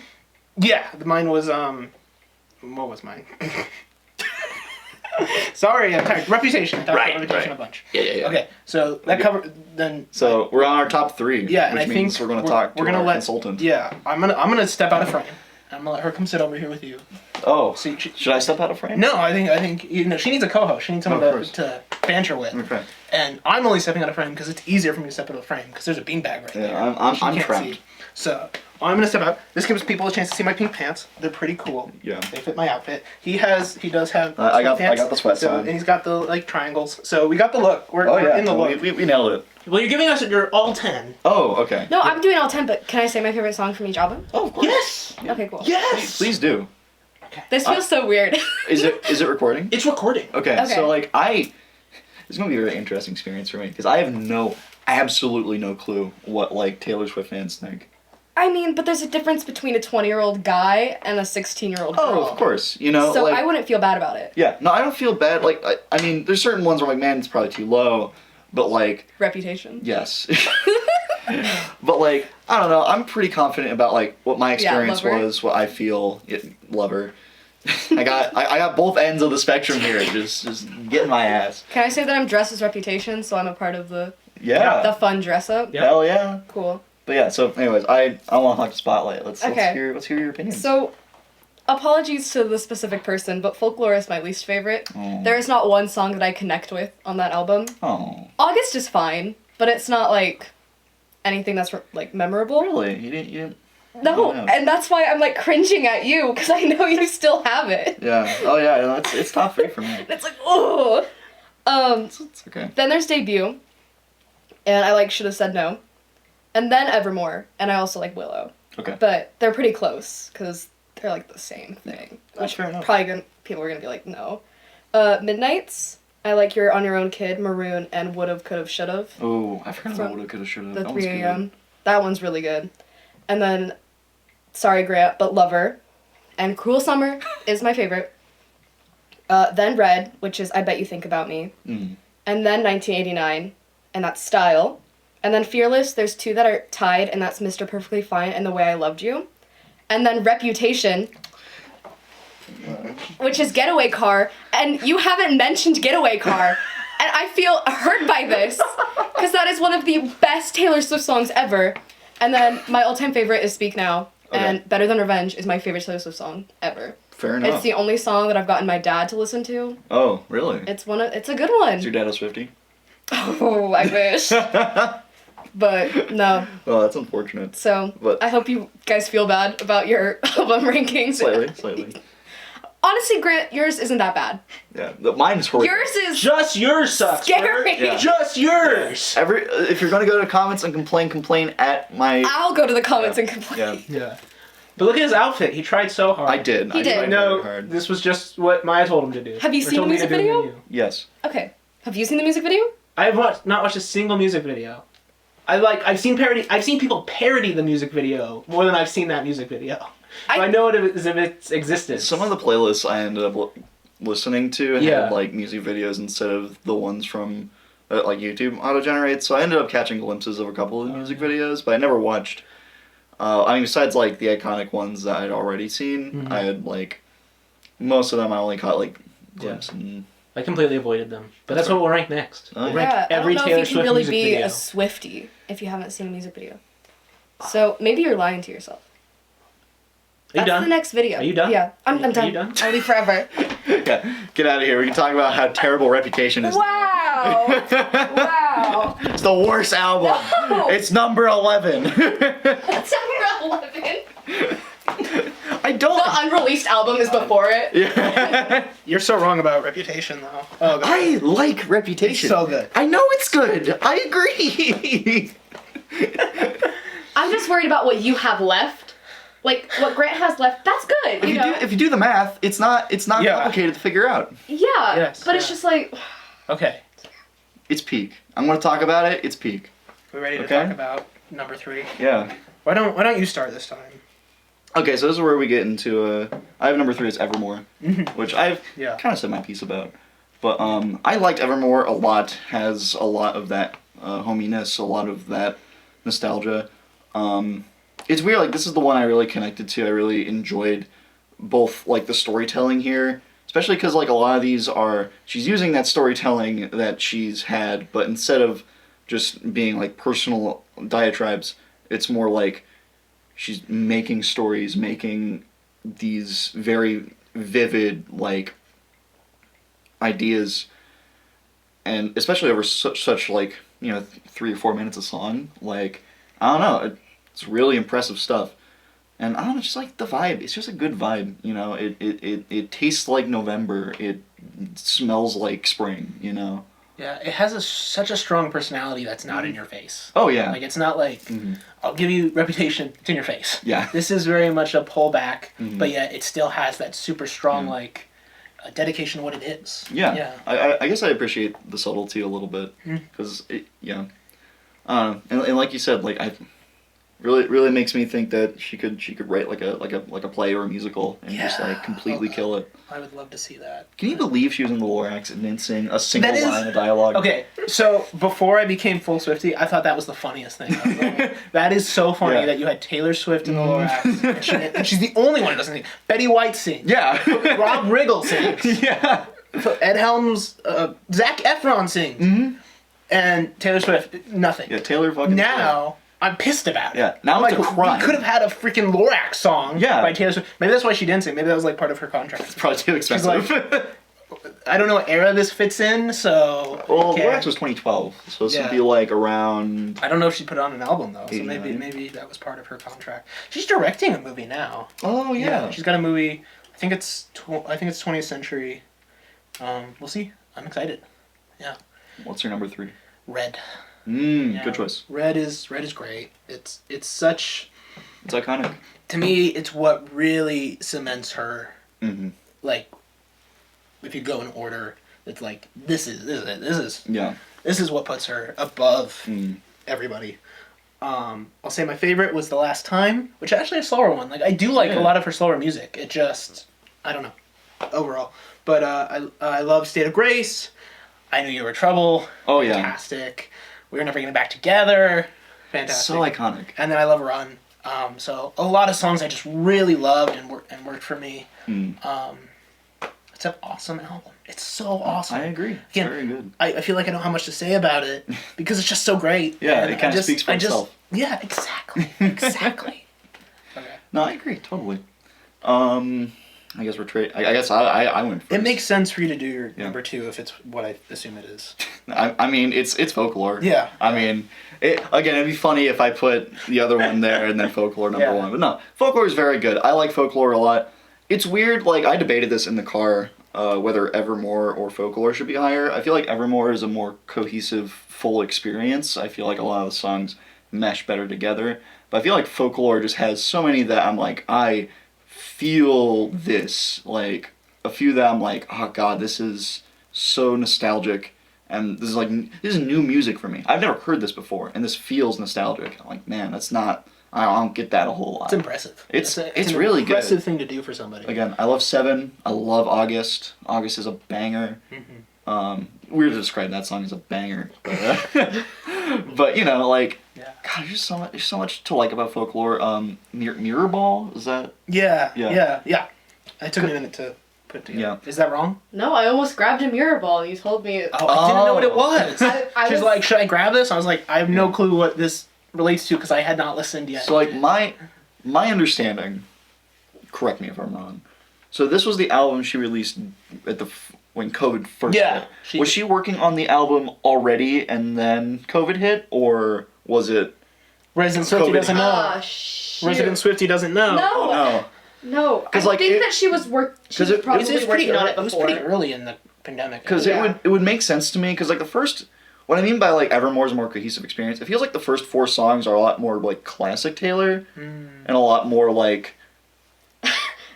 Yeah, mine was what was mine? Sorry, I'm tired. Reputation. I talked about Reputation a bunch. Yeah. Okay, so that covered then. So we're on our top 3. Yeah, and which means we're going to talk to our consultant. Yeah, I'm gonna step out of frame. I'm gonna let her come sit over here with you. Oh, should I step out of frame? No, I think she needs a co-host. She needs someone to banter with. Okay. And I'm only stepping out of frame because it's easier for me to step out of frame because there's a beanbag right there. Yeah, I'm trapped. So I'm gonna step out. This gives people a chance to see my pink pants. They're pretty cool. Yeah. They fit my outfit. He does have. I got the sweats on. And he's got the like triangles. So we got the look. We're in the look. We nailed it. Well, you're giving us your all 10. Oh, okay. No, I'm doing all 10. But can I say my favorite song from each album? Oh, of course. Yes. Okay, cool. Yes. Please do. Okay. This feels so weird. Is it recording? It's recording. Okay. So like this is gonna be a very interesting experience for me because I have absolutely no clue what like Taylor Swift fans think. I mean, but there's a difference between a 20-year-old guy and a 16-year-old girl. Oh, of course. So like, I wouldn't feel bad about it. Yeah. No, I don't feel bad. Like, I mean, there's certain ones where I'm like, man, it's probably too low. But like... Reputation. Yes. But like, I don't know. I'm pretty confident about like what my experience was, what I feel. Lover. I got both ends of the spectrum here. Just getting my ass. Can I say that I'm dressed as Reputation, so I'm a part of the fun dress up? Yep. Hell yeah. Cool. But yeah, so anyways, I want to talk to Spotlight. Let's hear your opinion. So, apologies to the specific person, but Folklore is my least favorite. Oh. There is not one song that I connect with on that album. Oh. August is fine, but it's not like anything that's like memorable. Really? You didn't? No, and that's why I'm like cringing at you because I know you still have it. Yeah. Oh yeah, it's top 3 for me. It's like, oh. It's okay. Then there's Debut, and I like Should Have Said No, and then Evermore, and I also like Willow. Okay. But they're pretty close because they're like the same thing. That's fair enough. Probably people are gonna be like no. Midnight's, I like You're on Your Own Kid, Maroon, and Would've, Could've, Should've. Oh, I forgot about From Would've, Could've, Should've. The That 3 one's good. a.m. That one's really good. And then Sorry Grant, but Lover, and Cruel Summer is my favorite. Then Red, which is I Bet You Think About Me. Mm. And then 1989, and that's Style. And then Fearless, there's 2 that are tied, and that's Mr. Perfectly Fine and The Way I Loved You. And then Reputation, which is Getaway Car, and you haven't mentioned Getaway Car. And I feel hurt by this, because that is one of the best Taylor Swift songs ever. And then my all-time favorite is Speak Now, and Better Than Revenge is my favorite Taylor Swift song ever. Fair enough. It's the only song that I've gotten my dad to listen to. Oh, really? It's a good one. Is your dad a Swiftie? Oh, I wish. But no. Oh, that's unfortunate. So But- I hope you guys feel bad about your album rankings. Slightly. Honestly, Grant, yours isn't that bad. Yeah, mine's horrible. Yours is Just yours sucks. scary. Bert. Yeah. Just yours. If you're gonna go to comments and complain at my. I'll go to the comments and complain. Yeah, Yeah. But look at his outfit. He tried so hard. I did. He I did. tried No, very hard. this was just what Maya told him to do. Have you Or seen told the me to music do in video? the video. Yes. Okay. Have you seen the music video? I have not watched a single music video. I've seen people parody the music video more than I've seen that music video. So I know it as if its existence. Some of the playlists I ended up listening to Yeah. had like music videos instead of the ones from like YouTube auto-generates. So I ended up catching glimpses of a couple of the music videos, but I never watched. I mean, besides like the iconic ones that I'd already seen, I had like most of them I only caught like glimpses. And, I completely avoided them. But that's what we'll rank next. Oh, We'll yeah. rank Yeah, every I don't know Taylor if you Swift can really music be video. a Swiftie if you haven't seen a music video. So maybe you're lying to yourself. Are you That's done? the next video. Are you done? Yeah, I'm Are done. you done? I'll leave forever. Yeah, get out of here. We can talk about how terrible Reputation is. Wow! Wow! It's the worst album. No! It's number 11. That's number 11. I don't. The unreleased album is before it. Yeah. You're so wrong about Reputation, though. Oh, God. I like Reputation. It's so good. I know it's good. I agree. I'm just worried about what you have left. Like, what Grant has left, that's good, you know? If you do the math, it's not Yeah. complicated to figure out. Yeah, Yes, but it's yeah. just like... Okay. It's peak. I'm gonna talk about it. It's peak. We ready to Okay. talk about number 3? Yeah. Why don't you start this time? Okay, so this is where we get into. I have number 3 as Evermore, which I've Yeah. kind of said my piece about. But I liked Evermore a lot. Has a lot of that hominess, a lot of that nostalgia. It's weird. Like this is the one I really connected to. I really enjoyed both like the storytelling here, especially because like a lot of these are she's using that storytelling that she's had, but instead of just being like personal diatribes, it's more like she's making stories, making these very vivid like ideas, and especially over such like 3 or 4 minutes a song. Like I don't know, it's really impressive stuff, and I don't know, just like the vibe. It's just a good vibe. It tastes like November. It smells like spring. Yeah, it has such a strong personality that's not in your face. Oh yeah. Like, it's not like, I'll give you Reputation, it's in your face. Yeah. This is very much a pullback, but yet it still has that super strong, like, dedication to what it is. Yeah. Yeah. I guess I appreciate the subtlety a little bit because and like you said, like I really makes me think that she could write like a play or a musical and just Yeah. like completely kill it. I would love to see that. Can you believe she was in the Lorax and didn't sing a single That is- line of dialogue? Okay, so before I became full Swiftie, I thought that was the funniest thing. I was like, that is so funny Yeah. that you had Taylor Swift in the Lorax, and she's the only one who doesn't sing. Betty White sings. Yeah. Rob Riggle sings. Yeah. Ed Helms, Zac Efron sings. And Taylor Swift, nothing. Yeah. Taylor fucking. Now, I'm pissed about it. Yeah, now it's a crime. We could have had a freaking Lorax song by Taylor Swift. Maybe that's why she didn't sing. Maybe that was like part of her contract. It's probably too expensive. I don't know what era this fits in, so... Well, okay. Lorax was 2012, so this Yeah. would be like around. I don't know if she put it on an album, though, so 89. maybe that was part of her contract. She's directing a movie now. Oh yeah. She's got a movie, I think it's 20th Century. We'll see. I'm excited. Yeah. What's your number 3? Red. Yeah. Good choice. Red is great. It's such. It's iconic. To me, it's what really cements her. Mm-hmm. Like, if you go in order, it's like this is Yeah. This is what puts her above everybody. I'll say my favorite was The Last Time, which is actually a slower one. Like I do like a lot of her slower music. It just I don't know overall, but I love State of Grace. I Knew You Were Trouble. Oh yeah. Fantastic. We Were Never Getting Back Together. Fantastic. So iconic. And then I love Run. So a lot of songs I just really loved and worked for me. It's an awesome album. It's so awesome. I agree. It's Again, very good. I feel like I don't have much to say about it because it's just so great. Yeah, and it kind of speaks for itself. Yeah, exactly. Exactly. Okay. No, I agree totally. I guess we're I guess I went first. It makes sense for you to do your number 2 if it's what I assume it is. I mean, it's Folklore. Yeah. I mean, it'd be funny if I put the other one there and then Folklore number 1. But no, Folklore is very good. I like Folklore a lot. It's weird, like, I debated this in the car, whether Evermore or Folklore should be higher. I feel like Evermore is a more cohesive, full experience. I feel like a lot of the songs mesh better together. But I feel like Folklore just has so many that I'm like, I feel this. Like, a few that I'm like, oh god, this is so nostalgic. And this is new music for me. I've never heard this before, and this feels nostalgic. I'm like, man, that's not... I don't get that a whole lot. It's impressive. It's an really good. Impressive thing to do for somebody. Again, I love 7. I love August. August is a banger. Weird to describe that song as a banger, but you know, like, God, there's so much to like about Folklore. Mirror Ball, is that? Yeah. I took a minute to put together. Yeah. Is that wrong? No, I almost grabbed a mirror ball. You told me. Oh, I didn't know what it was. She's was like, should I grab this? I was like, I have no clue what this relates to because I had not listened yet. So like my understanding, correct me if I'm wrong. So this was the album she released at when COVID first hit. Was she working on the album already and then COVID hit, or was it? Resident Swiftie doesn't know. Resident Swiftie doesn't know. No. No. I think that she was probably working on it before. It was pretty early in the pandemic. Because it would make sense to me, because like the first... What I mean by like Evermore's a more cohesive experience, it feels like the first 4 songs are a lot more like classic Taylor, and a lot more like...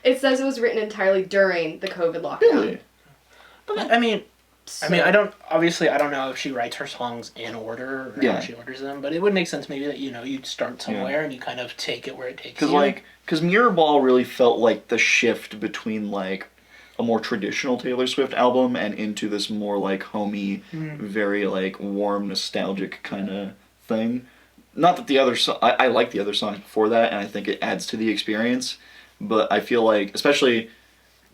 It says it was written entirely during the COVID lockdown. Really? But I mean, I don't know if she writes her songs in order or how she orders them, but it would make sense maybe that, you start somewhere and you kind of take it where it takes you. Because Mirror Ball really felt like the shift between like a more traditional Taylor Swift album and into this more like homey, very like warm, nostalgic kind of thing. Not that the other I like the other songs before that, and I think it adds to the experience, but I feel like, especially,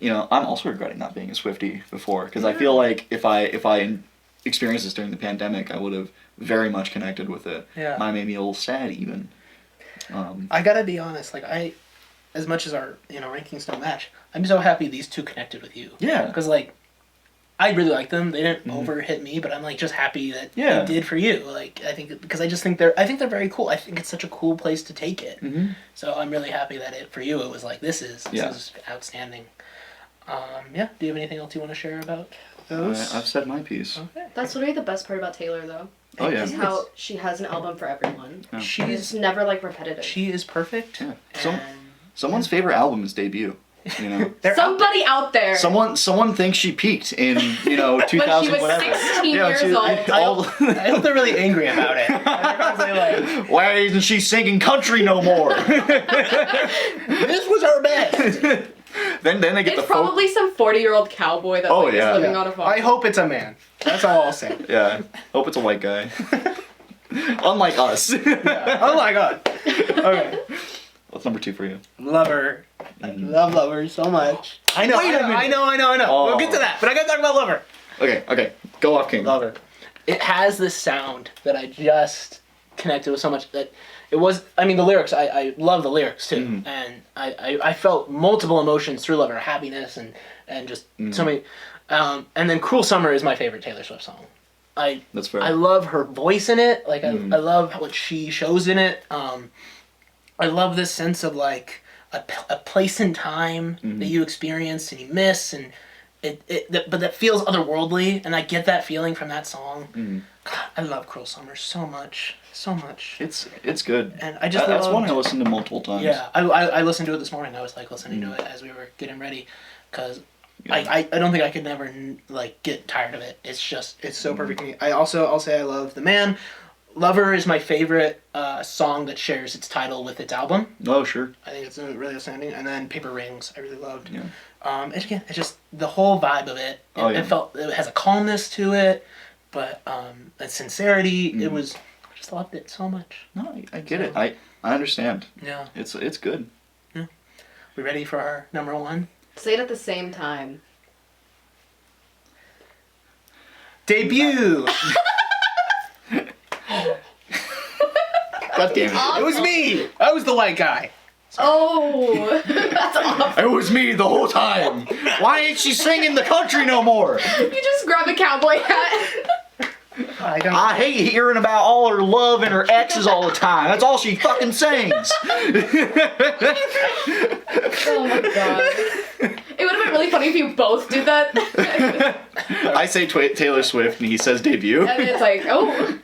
I'm also regretting not being a Swiftie before, because I feel like if I experienced this during the pandemic, I would have very much connected with it. Yeah. Mine made me a little sad even. I gotta be honest, like as much as our rankings don't match, I'm so happy these two connected with you. Yeah. Because like, I really like them. They didn't over-hit me, but I'm like just happy that they did for you. Like I think because I think they're very cool. I think it's such a cool place to take it. So I'm really happy that for you it was like this is outstanding. Do you have anything else you want to share about those? I've said my piece. Okay. That's literally the best part about Taylor, though. Oh yeah. Is how she has an album for everyone. Yeah. She's never like repetitive. She is perfect. Yeah. Someone's favorite album is Debut. Somebody out there. Someone thinks she peaked in 2000 when she was whatever. 16 years old. I hope they're really angry about it. Like, why isn't she singing country no more? This was her best. Then they get it's probably some 40-year-old cowboy that is living on a farm. I hope it's a man. That's all I'll say. Yeah. Hope it's a white guy. Unlike us. Yeah. Oh my god. Okay. What's number 2 for you? Lover. I love Lover so much. I know. I know. Oh. We'll get to that, but I gotta talk about Lover. Okay. Go off, King. Lover. It has this sound that I just connected with so much that it was. I mean, the lyrics. I love the lyrics too, and I felt multiple emotions through Lover, happiness and just so many. And then Cruel Summer is my favorite Taylor Swift song. That's fair. I love her voice in it. Like I love what she shows in it. I love this sense of like a place and time that you experience and you miss, and but that feels otherworldly, and I get that feeling from that song. Mm. God, I love Cruel Summer so much. It's good. And I just that's one I listened to multiple times. Yeah, I listened to it this morning. I was like listening to it as we were getting ready, because I don't think I could never like get tired of it. It's so perfect to me. I'll say I love The Man. Lover is my favorite song that shares its title with its album. Oh, sure. I think it's really outstanding. And then Paper Rings, I really loved. Yeah. And again, it's just the whole vibe of it. It felt, it has a calmness to it, but a sincerity. It was, I just loved it so much. No, I get it. I understand. Yeah. It's good. Yeah. We ready for our number one? Say it at the same time. Debut. God damn it. It was me. I was the white guy. Oh, that's awful. It was me the whole time. Why ain't she singing the country no more? You just grab a cowboy hat. I hate hearing about all her love and her exes all the time. That's all she fucking sings. Oh my god. It would have been really funny if you both did that. I say Taylor Swift and he says debut. And it's like, oh.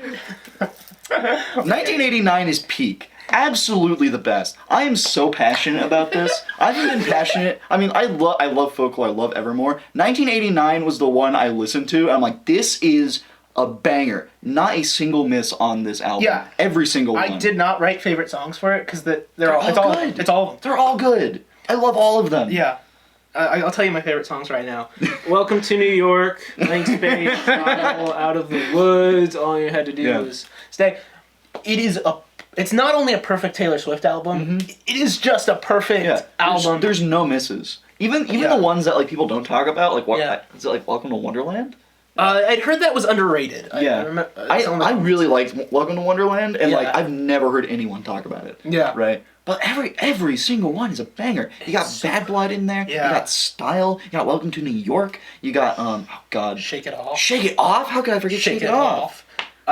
1989 is peak. Absolutely the best. I am so passionate about this. I've been passionate. I mean, I love Folklore. I love Evermore. 1989 was the one I listened to. And I'm like, this is a banger. Not a single miss on this album. Yeah. Every single one. did not write favorite songs for it because they're all good. It's all of them. They're all good. I love all of them. Yeah. I'll tell you my favorite songs right now. Welcome to New York, Blank Space, Out of the Woods, all you had to do was stay. It's not only a perfect Taylor Swift album, it is just a perfect album. There's no misses. Even the ones that like people don't talk about, like is it like Welcome to Wonderland? I'd heard that was underrated. I really liked Welcome to Wonderland, and like I've never heard anyone talk about it. Yeah. Right. But every single one is a banger. You got Bad Blood in there. Yeah. You got Style. You got Welcome to New York. You got Shake It Off. Shake It Off. How could I forget Shake It Off?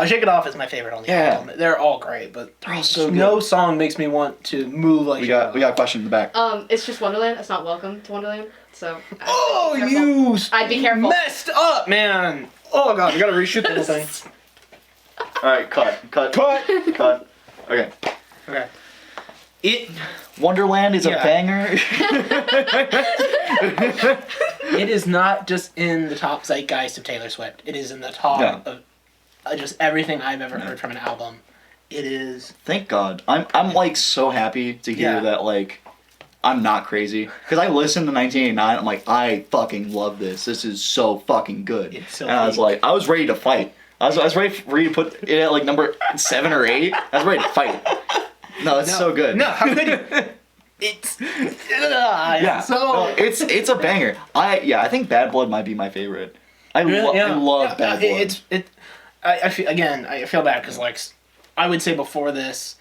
Shake It Off is my favorite on the album. They're all great, but they're all so good. No song makes me want to move like we got a question in the back. It's just Wonderland. It's not Welcome to Wonderland. So. I'd be careful. Messed up, man. Oh god, we gotta reshoot the whole thing. All right, cut. Okay. Wonderland is a banger. It is not just in the top zeitgeist of Taylor Swift. It is in the top of just everything I've ever heard from an album. It is. Thank God. I'm like so happy to hear that like I'm not crazy, because I listened to 1989. I'm like, I fucking love this. This is so fucking good. It's so and I was like, I was ready to fight. I was ready to put it at like number 7 or 8. I was ready to fight. No, it's so good. No, how could you? It's it's a banger. I think Bad Blood might be my favorite. I love Bad Blood. I feel bad because like I would say before this,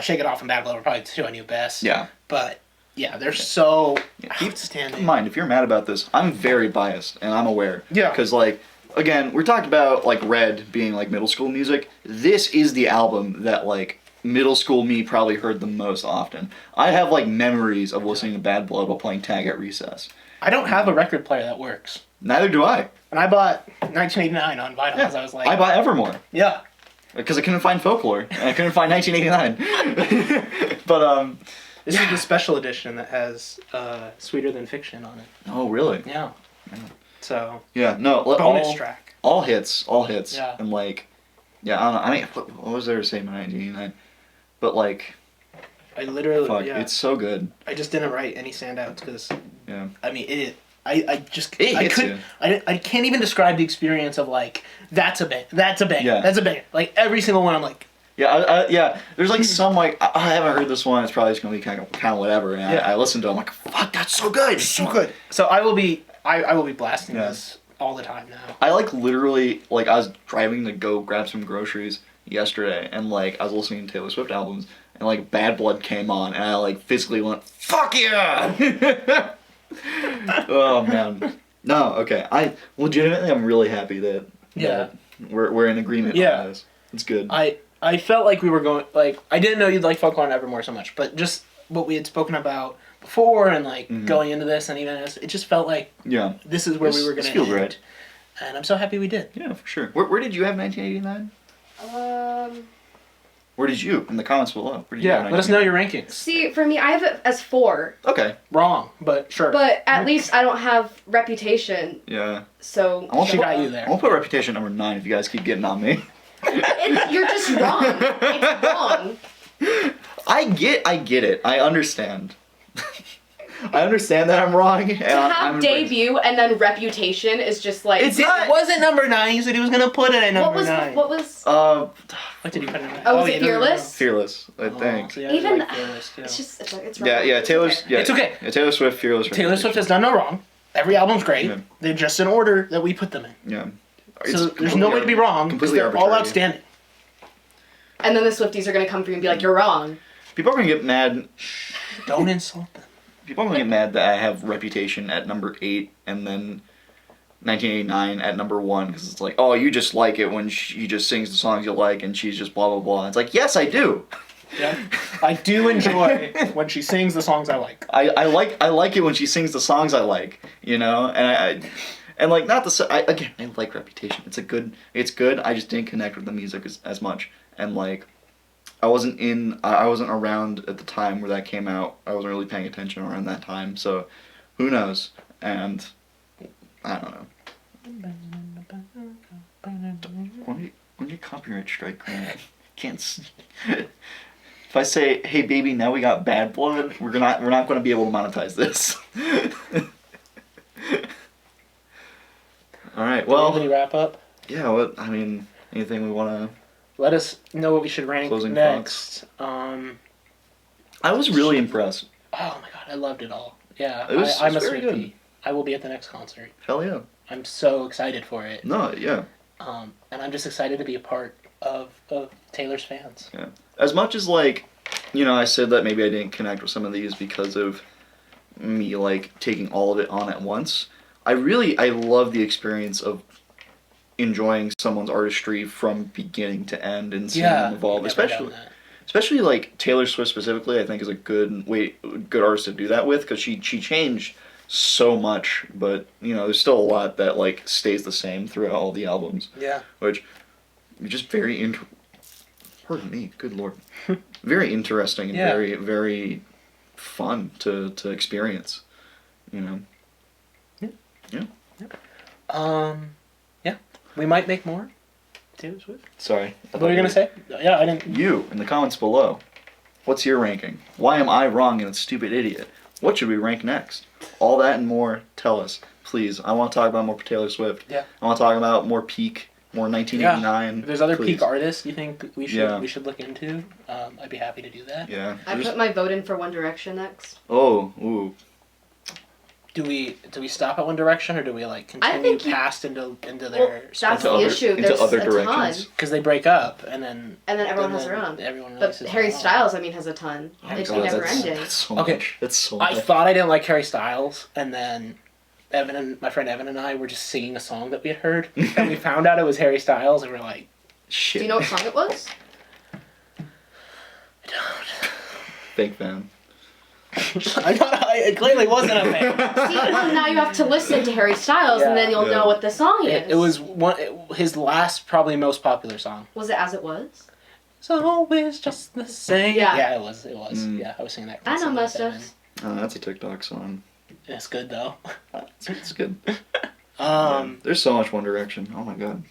Shake It Off and Bad Blood were probably two I knew best. Yeah. But they're so outstanding. Keep in mind, if you're mad about this, I'm very biased and I'm aware. Yeah. Because like again, we're talking about like Red being like middle school music. This is the album that like middle school me probably heard the most often. I have like memories of listening to Bad Blood while playing tag at recess. I don't have a record player that works. Neither do I. And I bought 1989 on vinyl because I was like... I bought Evermore. Yeah. Because I couldn't find Folklore. And I couldn't find 1989. But, This is the special edition that has Sweeter Than Fiction on it. Oh, really? Yeah. So... Yeah, no. Bonus track. All hits. Yeah. And like... Yeah, I don't know. I mean, what was there to say about 1989? But like... I literally... it's so good. I just didn't write any standouts because... Yeah. I mean, I can't even describe the experience of like that's a bang, that's a bang, that's a bang. Like every single one, I'm like, yeah. There's like some like I haven't heard this one. It's probably just gonna be kind of whatever. And I listened to it. I'm like, fuck, that's so good. It's so good. So I will be blasting this all the time now. I like literally like I was driving to go grab some groceries yesterday, and like I was listening to Taylor Swift albums, and like Bad Blood came on, and I like physically went, fuck yeah. Oh man, no, okay. I'm really happy that we're in agreement on this. It's good. I felt like we were going like I didn't know you'd like Folklore and Evermore so much, but just what we had spoken about before, and like going into this, and even it just felt like this is where we were going to end. Right. And I'm so happy we did. Yeah, for sure. Where did you have 1989? Where did you? In the comments below. Where did you have let us know your rankings. See, for me, I have it as 4. Okay. Wrong, but sure. But at least I don't have Reputation. Yeah. So she got you there. I won't put Reputation number 9 if you guys keep getting on me. You're just wrong. It's wrong. I get it. I understand. I understand that I'm wrong. To have debut and then Reputation is just like... It wasn't number 9. You said he was going to put it at number 9. What was... What did he put in there? Oh, was it Fearless? Fearless, I think. So yeah, even... like Fearless, too. It's just... It's wrong. Yeah, Taylor's... Yeah, it's okay. Yeah, Taylor Swift, Fearless. Taylor Swift has done no wrong. Every album's great. Yeah. They're just in order that we put them in. Yeah. So there's no way to be wrong. Completely they're all outstanding. And then the Swifties are going to come for you and be like, you're wrong. People are going to get mad. Don't insult them. People are going to get mad that I have Reputation at number 8 and then 1989 at number 1 because it's like, oh, you just like it when she just sings the songs you like and she's just blah, blah, blah. It's like, yes, I do. Yeah. I do enjoy when she sings the songs I like. I like it when she sings the songs I like, you know? And I like, not the... I like Reputation. It's good. I just didn't connect with the music as much. And like... I wasn't around at the time where that came out. I wasn't really paying attention around that time, so who knows? And I don't know. When you copyright strike, Grant, can't. If I say, "Hey baby, now we got Bad Blood," we're not going to be able to monetize this. All right. Well. Any wrap up? Yeah. Anything we want to. Let us know what we should rank next. I was really impressed. Oh my god, I loved it all. Yeah, I'm a Swiftie. I will be at the next concert. Hell yeah. I'm so excited for it. No, yeah. And I'm just excited to be a part of Taylor's fans. Yeah. As much as like, I said that maybe I didn't connect with some of these because of me like taking all of it on at once. I love the experience of enjoying someone's artistry from beginning to end and seeing them evolve, especially like Taylor Swift specifically. I think is a good artist to do that with because she changed so much, but there's still a lot that like stays the same throughout all the albums. Yeah, which is just very pardon me, good lord, very interesting and very very fun to experience. Yeah. Yeah. We might make more Taylor Swift. Sorry. What were you going to say? Yeah, I didn't... You, in the comments below. What's your ranking? Why am I wrong and a stupid idiot? What should we rank next? All that and more, tell us. Please. I want to talk about more Taylor Swift. Yeah. I want to talk about more peak, more 1989. If there's other peak artists you think we should look into, I'd be happy to do that. Yeah. I put my vote in for One Direction next. Oh, ooh. Do we stop at One Direction or do we like continue past into their that's the issue. There's other a directions? Because they break up and then everyone has their own. Everyone but Harry Styles, has a ton. It'd be never ending. That's so much. That's so much. I thought I didn't like Harry Styles, and then my friend Evan and I were just singing a song that we had heard, and we found out it was Harry Styles, and we're like, shit. Do you know what song it was? I don't. Fake fan. It clearly wasn't a fan. See, now you have to listen to Harry Styles, and then you'll know what the song is. It was his last, probably most popular song. Was it As It Was? It's always just the same. Yeah, it was. Yeah, I was singing that. I know most of. Oh, that's a TikTok song. It's good though. It's good. There's so much One Direction. Oh my god.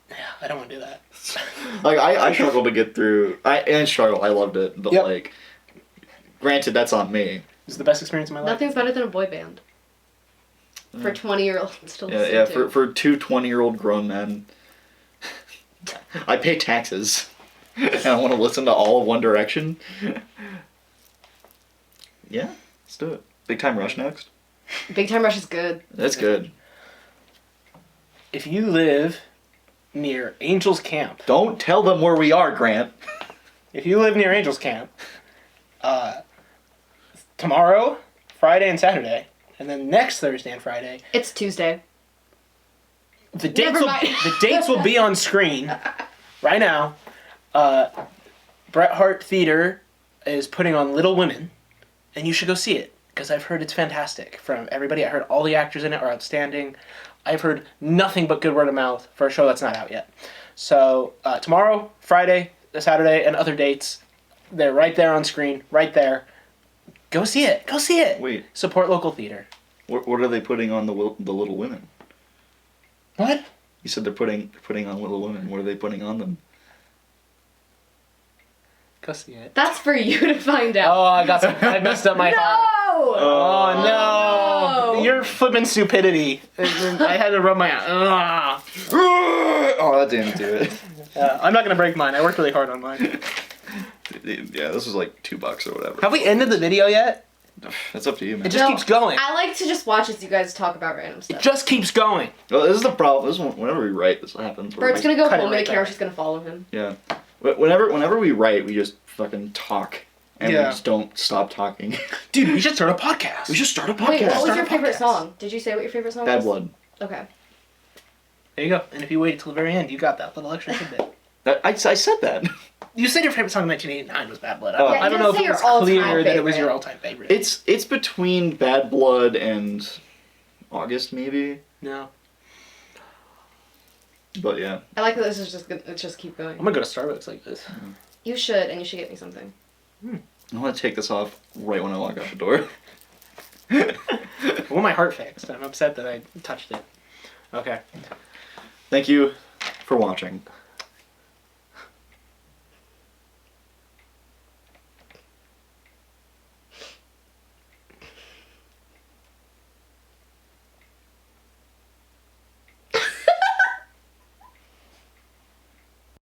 Yeah, I don't want to do that. Like I struggled to get through. I loved it, but like. Granted, that's on me. It's the best experience of my life. Nothing's better than a boy band. For 20-year-olds to listen to. Yeah, for two 20-year-old grown men. I pay taxes. And I want to listen to all of One Direction. Yeah, let's do it. Big Time Rush next? Big Time Rush is good. That's good. If you live near Angels Camp... Don't tell them where we are, Grant. If you live near Angels Camp... tomorrow, Friday and Saturday, and then next Thursday and Friday. It's Tuesday. The dates will be on screen right now. Bret Hart Theater is putting on Little Women, and you should go see it because I've heard it's fantastic from everybody. I heard all the actors in it are outstanding. I've heard nothing but good word of mouth for a show that's not out yet. So tomorrow, Friday, Saturday, and other dates, they're right there on screen, right there. Go see it. Go see it. Wait. Support local theater. What are they putting on the Little Women? What? You said they're putting on Little Women. What are they putting on them? Go see it. That's for you to find out. Oh, I messed up my heart. No! Oh no! No! You're flipping stupidity. I had to rub my eye. Oh, that didn't do it. I'm not gonna break mine. I worked really hard on mine. Yeah, this was like $2 or whatever. Have we ended the video yet? That's up to you, man. It just keeps going. I like to just watch as you guys talk about random It stuff. just keeps going. Well, this is the problem. This one, whenever we write, this happens. Bert's gonna go Cut it home right and there. Kara, she's gonna follow him. Yeah. Whenever we write, we just fucking talk. And we Yeah. just don't stop talking. Dude, we should start a podcast. We should start a podcast. Wait, what was Start your a favorite podcast. song? Did you say what your favorite song Bad was? Blood. Okay. There you go. And if you wait till the very end, you got that little extra tidbit. I said that. You said your favorite song in 1989 was Bad Blood. Oh. I Yeah, don't you know didn't if it say was your all-time clear that it was favorite. your all-time favorite. It's between Bad Blood and August, maybe. No. But yeah. I like that this is just gonna just keep going. I'm gonna go to Starbucks like this. You should, and you should get me something. I want to take this off right when I walk out the door. I want my heart fixed. I'm upset that I touched it. Okay. Thank you for watching.